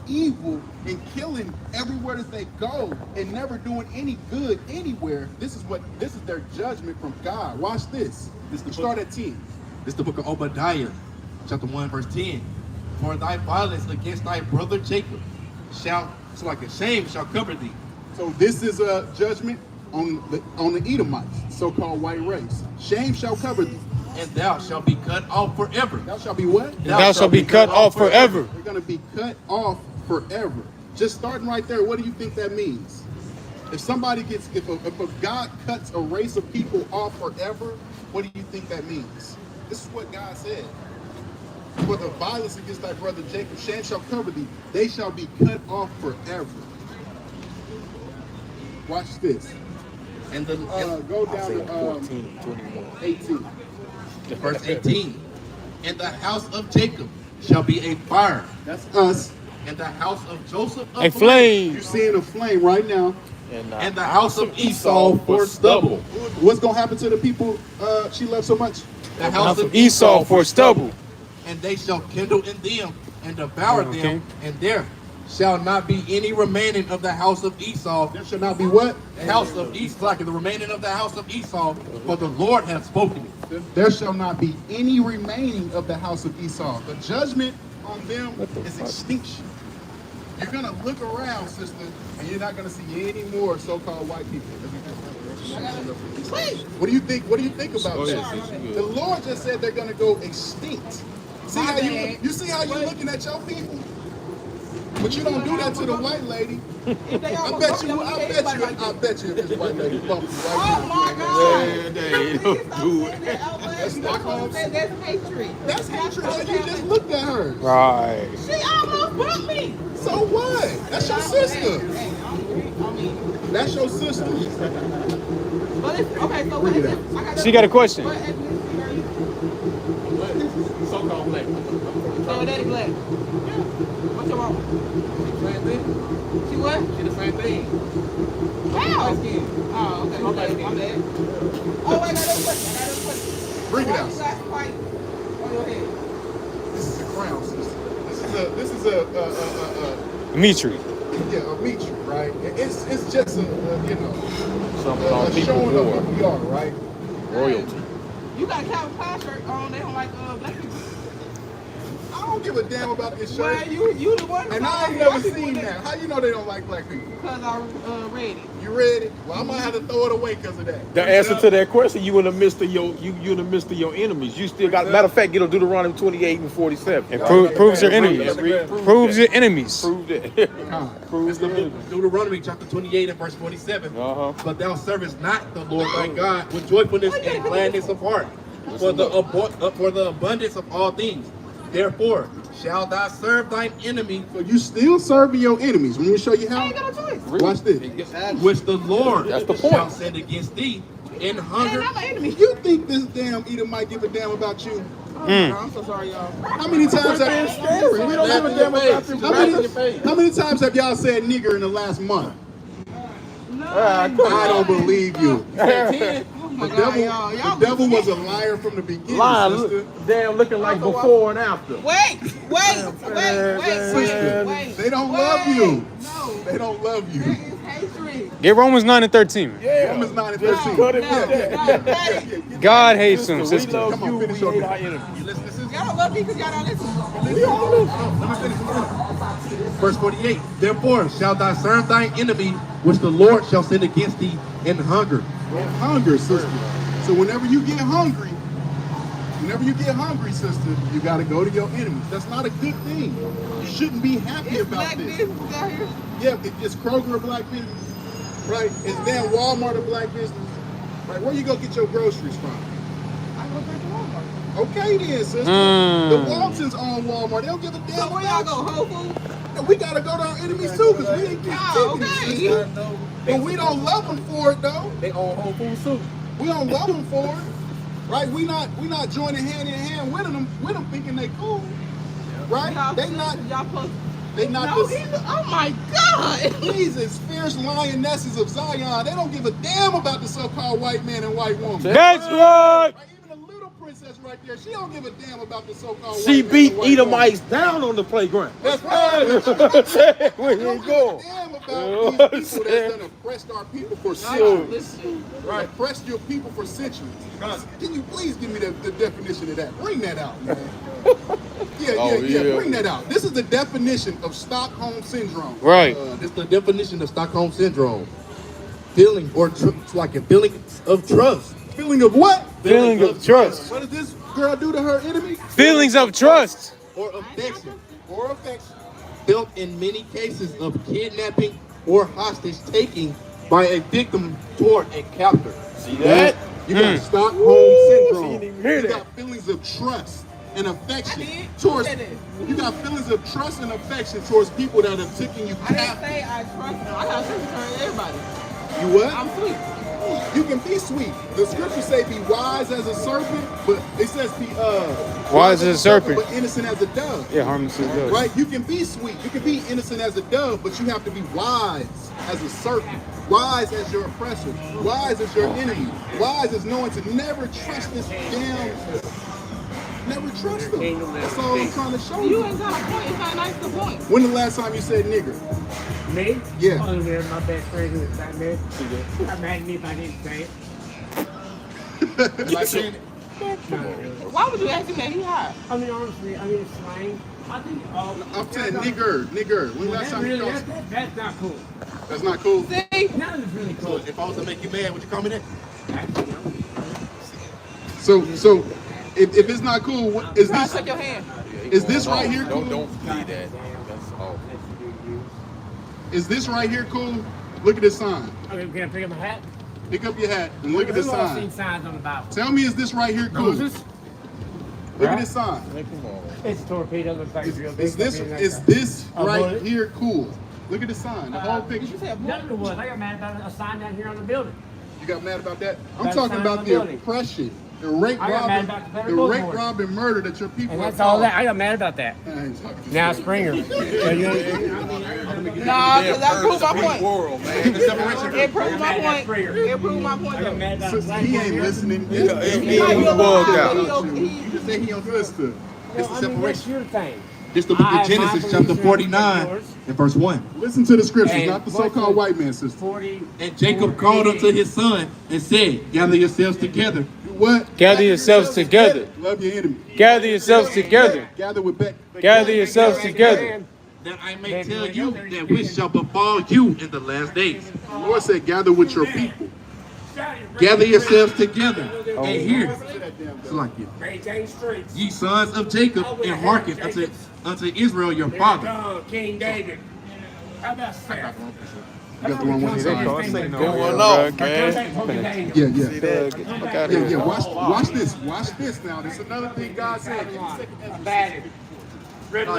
evil and killing everywhere that they go and never doing any good anywhere. This is their judgment from God. Watch this. Start at 10. This is the book of Obadiah, chapter 1, verse 10. For thy violence against thy brother Jacob it's like a shame shall cover thee. So this is a judgment on the Edomites, so-called white race. Shame shall cover thee. And thou shalt be cut off forever. Thou shalt be what? And thou shalt be cut off forever. We're going to be cut off forever. Just starting right there, what do you think that means? If somebody gets, if a God cuts a race of people off forever, what do you think that means? This is what God said. For the violence against thy brother Jacob, shame shall cover thee. They shall be cut off forever. Watch this. And the Go down to 14, 21. 18. verse 18. And the house of Jacob shall be a fire, That's us. and the house of Joseph A flame. You're seeing a flame right now. and the house of Esau for stubble. What's going to happen to the people she loves so much? The House of Esau for stubble. And they shall kindle in them and devour Okay. them, and there shall not be any remaining of the house of Esau. There shall not be what? House of Esau, like the remaining of the house of Esau, for the Lord hath spoken it. There shall not be any remaining of the house of Esau. The judgment on them is extinction. You're going to look around, sister, and you're not going to see any more so-called white people. What do you think? What do you think about that? The Lord just said they're going to go extinct. See how you see how you're looking at your people? But you don't do that to the white lady. I bet you if this white lady bumped you right Oh my God! They don't do it. That's hatred. That's hatred. You just looked at her. Right. She almost bumped me. So what? That's your sister. Hey, I mean, That's your sister. but it's, okay, so what is it? I got She got a question. What ethnicity are you? So-called black. So your daddy black. What's your mom? Same thing. She what? She the same thing. How? Light skin. Oh, okay. My bad. My bad. Oh, wait, I got a question. Bring it Why out. you got white on your head? This is a crown, sister. This is a Dimitri. yeah, a Mitri, right? It's just a you know, Something our a people showing of wore. what we are, right? Royalty. You got a Calvin Klein shirt on. They don't like black people. I don't give a damn about this Well, shirt. you the one. And I ain't never seen that. How you know they don't like black people? Because I read it. You read it? Well, I might have to throw it away because of that. The answer to that question, you in the midst of your you in the midst of your enemies. You still got. Matter of fact, get on Deuteronomy 28 and 47. And proves your enemies. Proves your enemies. Prove that. It's the book of Deuteronomy chapter 28 and verse 47. But thou servest not the Lord thy God with joyfulness and gladness of heart, for the abundance of all things. Therefore shalt thou serve thine enemy, So you still serving your enemies. Let me show you I how. ain't got no choice. Watch this. which the Lord That's the point. shall send against thee in Hey, hunger. not my enemy. You think this damn Edom might give a damn about you? Oh, no, I'm so sorry, y'all. How many times have We don't give a damn about them. how many times have y'all said nigger in the last month? No. I don't believe you. Oh my The God, devil, y'all. the devil was a liar from the beginning, Lying, sister. damn, looking like before and after. Wait. They don't love you. No. They don't love There you. is hatred. Get Romans 9 and 13. Romans 9 and 13. Cut it No, with that. no, God hates him, We sister. love Come on, you, finish we your hate our business. enemies. y'all don't love me because y'all don't listen. We all love Let me finish. Verse 48. Therefore shalt thou serve thine enemy, which the Lord shall send against thee in hunger. hunger, sister. So whenever you get hungry, Whenever you get hungry, sister, you got to go to your enemies. That's not a good thing. You shouldn't be happy about black this. business out here. Yeah, it's Kroger a black business, right? It's damn Walmart a black business, right? Where you go get your groceries from? I go back to Walmart. Okay then, sister. The Waltons own Walmart. They don't give a damn. So where y'all go? Whole Foods? And we gotta go to our enemies too, because we ain't captivity. Okay. But we don't love them for it though. They own Whole Foods too. We don't love them for it, right? We not joining hand in hand with them thinking they cool, right? Y'all They not. Y'all supposed They not no, the. oh my God! These is fierce lionesses of Zion. They don't give a damn about the so-called white man and white woman. That's right. Right? Even the little princess right there, she don't give a damn about the so-called She white man beat and white Edomites down on the playground. That's right. Where They you don't go? give a damn about these people that's done oppressed our people for centuries. Right? Oppressed your people for centuries. Can you please give me the definition of that? Bring that out, man. Yeah. Bring that out. This is the definition of Stockholm Syndrome. Right. This is the definition of Stockholm Syndrome. Feeling it's like a feeling of trust. Feeling of what? Feeling of trust. What does this girl do to her enemy? Feelings of trust. Or affection. Or affection. Built in many cases of kidnapping or hostage taking by a victim toward a captor. See that? You got Stockholm Syndrome. She didn't even hear You that. got feelings of trust and affection I did. towards. I did. You got feelings of trust and affection towards people that have taken you I didn't captive. say I trust them. I got to return everybody. You what? I'm sweet. You can be sweet. The scriptures say be wise as a serpent, but it says be Wise as a serpent. but innocent as a dove. Yeah, harmless as dove. Right? You can be sweet. You can be innocent as a dove, but you have to be wise as a serpent. Wise as your oppressor. Wise as your enemy. Wise as knowing to never trust this damn. Never trust them. That's all I'm trying to show You you. ain't got a point. It's not nice to point. When the last time you said nigger? Me? Yeah. Oh, yeah, my best friend who was back there. Got mad at me if I didn't say it. Like saying it? Why would you ask him that? He hot. I mean, honestly, I mean, it's slang. I think I'm saying nigger. When the last time you really, called? that's not cool. That's not cool. See? None of it's really cool. If I was to make you mad, would you call me that? So if it's not cool, what, is Try to this shake your hand. is this right here cool? Don't feed that. That's all. Is this right here cool? Look at this sign. Okay, can I pick up my hat? Pick up your hat and look at this Who all seen sign. signs on the Bible? Tell me, is this right here cool? Moses? Look at this sign. It's a torpedo. Looks like it's real big. Is this something like is that. this A right bullet? here cool? Look at the sign. The whole Did picture. you say a Nothing book? was. I got mad about a sign down here on the building. You got mad about that? I'm That talking sign about on the the building. oppression, the rape, I got mad robbing, about the the federal rape, board. robbing, murder that your people. And are that's all caused. that. I got mad about that. I ain't talking to Now you. Springer. Nah, because that proved my point. World, man. It proved my point. It proved my point. I got though. mad about Sister, black he man ain't here. listening. He might be bugged out. alive, but he- You just say he on Sister, This is I mean, that's separation. your thing. This is the book I of Genesis, have my chapter beliefs, 49, yours. and verse 1. listen to the scriptures, And not the what's so-called the- white man, sister. 40. And Jacob called unto his son and said, Gather yourselves together. What? Gather yourselves together. Love your enemy. Gather yourselves together. Gather with Beck. Gather yourselves together. That I may tell you that which shall befall you in the last days. The Lord said, gather with your people. Gather yourselves together. And hear, it's like you. Maintain streets. Ye sons of Jacob, and hearken unto Israel your father. King David. How about that? You got the wrong one. Sorry. Going off, man. Yeah. Watch this now. This is another thing God said.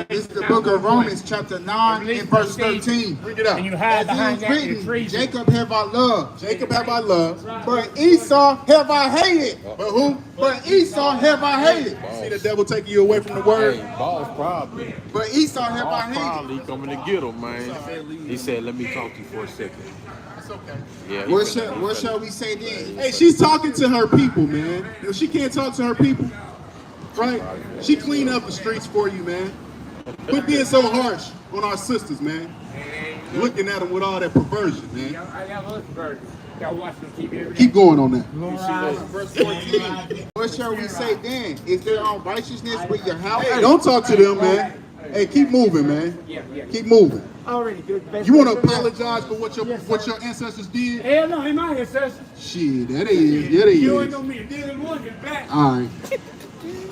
This is the book of Romans, chapter 9, and verse 13. Bring it out. And you hide As behind it that is in written, treason. Jacob have I loved, Jacob have I loved, but Esau have I hated. but who? But Esau have I hated. See the devil taking you away from the word? Hey, boss probably. But Esau have I Boss hated. probably coming to get him, man. He said, let me talk to you for a second. It's okay. Yeah. What shall we say then? Hey, she's talking to her people, man. If she can't talk to her people, right? She clean up the streets for you, man. Quit being so harsh on our sisters, man. Looking at them with all that perversion, man. I got one version. Y'all watch them keep everything. Keep going on that. Verse 14. What shall we say then? Is there unrighteousness with your house? Hey, don't talk to them, man. Hey, keep moving, man. Yeah. Keep moving. Already good. Best You want to friend. apologize for what your ancestors did? Hell no, ain't my ancestors. Shit, that is. You ain't gonna be a dealing one, get back. All right.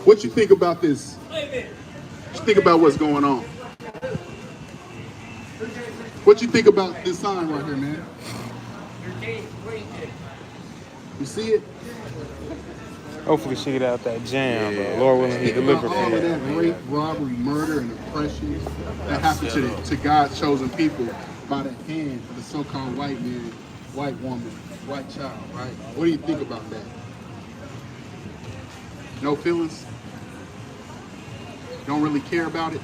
What you think about this? What you think about what's going on? What you think about this sign right here, man? You see it? Hopefully she get out that jam, bro. Lord willing, he Think about delivered all from of that. that rape, robbery, murder, and oppression that happened to God's chosen people by the hand of the so-called white man, white woman, white child, right? What do you think about that? No feelings? Don't really care about it?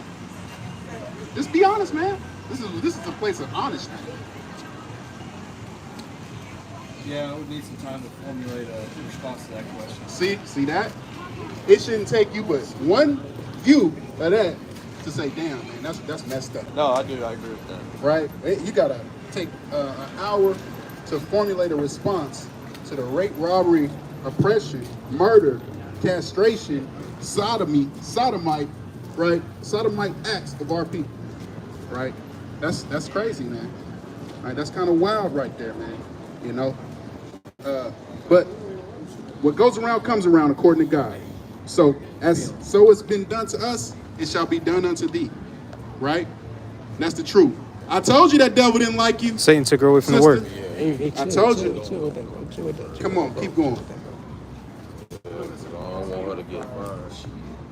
Just be honest, man. This is a place of honesty. Yeah, I would need some time to formulate a response to that question. See that? It shouldn't take you but one view of that to say, damn, man, that's messed up. No, I agree with that. Right? You gotta take an hour to formulate a response to the rape, robbery, oppression, murder, castration, sodomite, right? Sodomite acts of our people, right? That's crazy, man. Right? That's kind of wild right there, man. You know? But what goes around comes around, according to God. So it's been done to us, it shall be done unto thee, right? That's the truth. I told you that devil didn't like you. Satan took her away from the word. I told you. Come on, keep going. I don't want her to get fired.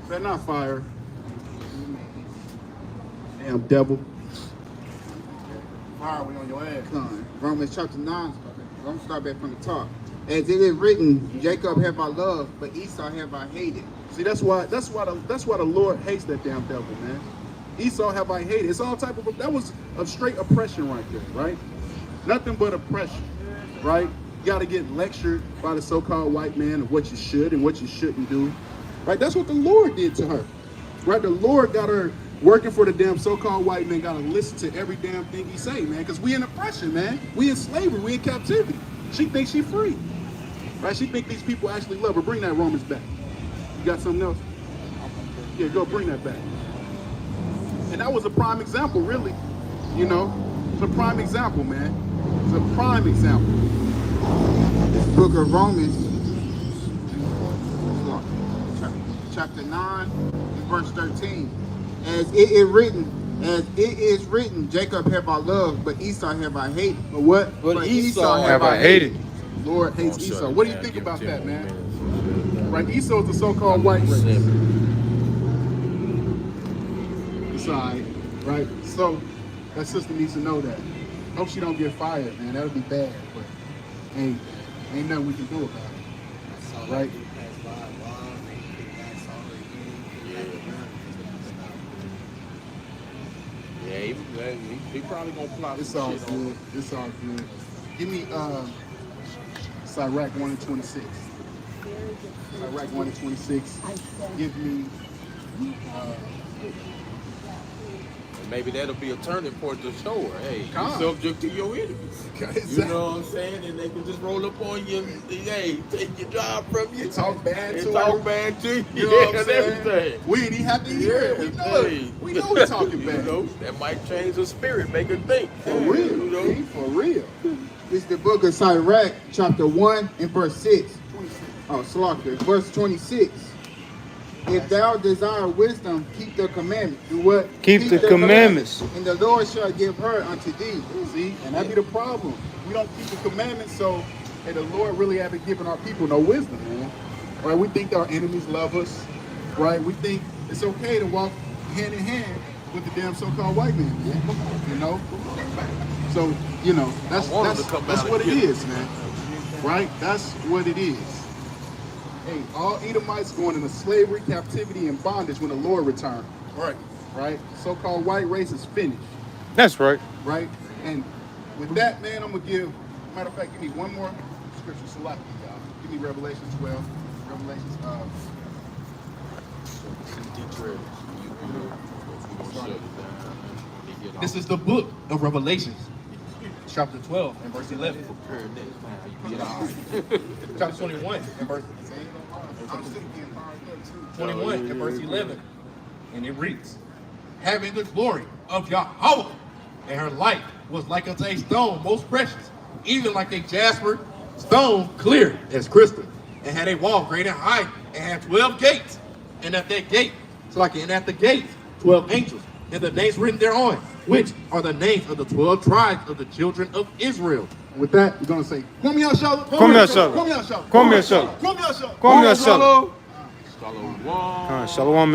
Better not fire. Damn devil. Fire, we on your ass. Romans chapter 9. I'm going to start back from the top. As it is written, Jacob have I loved, but Esau have I hated. See, that's why the Lord hates that damn devil, man. Esau have I hated. It's all type of, that was a straight oppression right there, right? Nothing but oppression, right? You got to get lectured by the so-called white man of what you should and what you shouldn't do, right? That's what the Lord did to her, right? The Lord got her working for the damn so-called white man, got to listen to every damn thing he say, man, because we in oppression, man. We in slavery, we in captivity. She thinks she free, right? She think these people actually love her. Bring that Romans back. You got something else? Yeah, go bring that back. And that was a prime example, really. You know, it's a prime example, man. It's a prime example. This book of Romans, chapter 9, verse 13. As it is written, Jacob have I loved, but Esau have I hated. But what? But Esau have I hated. The Lord hates Esau. What do you think about that, man? Right, Esau is the so-called white race. It's all right? So, that sister needs to know that. Hope she don't get fired, man. That'll be bad, but ain't nothing we can do about it. Right? Yeah, he probably gonna plot It's some all shit on good. It's all good. Give me Sirach 1 and 26. Sirach 1 and 26. Give me maybe that'll be a turning point to show her, hey, Come. you're subject to your enemies. Exactly. You know what I'm saying? And they can just roll up on you and, hey, take your job from you. Talk bad to talk her. bad to you. You know what I'm and saying? everything. We ain't even have to hear it. We know it. We know we're talking You bad. know, that might change her spirit, make her think. For real. You know? For real. This is the book of Sirach, chapter 1 and verse 6. Oh, Slaughter, verse 26. If thou desire wisdom, keep the commandments. Do what? Keep the commandments. And the Lord shall give her unto thee. See, and that be the problem. We don't keep the commandments, so hey, the Lord really haven't given our people no wisdom, man. Right? We think our enemies love us, right? We think it's okay to walk hand in hand with the damn so-called white man, man. You know? So, you know, that's what it is, man. Right? That's what it is. Hey, all Edomites going into slavery, captivity, and bondage when the Lord returned. Right. Right? So-called white race is finished. That's right. Right? And with that, man, I'm going to give, matter of fact, give me one more scripture select, y'all. Give me Revelation 12. Revelations, This is the book of Revelations, chapter 12 and verse 11. Chapter 21 and verse 21 and verse 11. And it reads, having the glory of Yahweh, and her light was like unto a stone most precious, even like a jasper stone clear as crystal, and had a wall great and high, and had 12 gates, And at that gate, and at the gate, 12 angels, and the names written thereon, which are the names of the 12 tribes of the children of Israel. With that, we're gonna say, come here, Shalom. Come here, Shalom. Come here, Shalom. Come here, Shalom. Come here, Shalom. Come here, Shalom. Shalom. Shalom.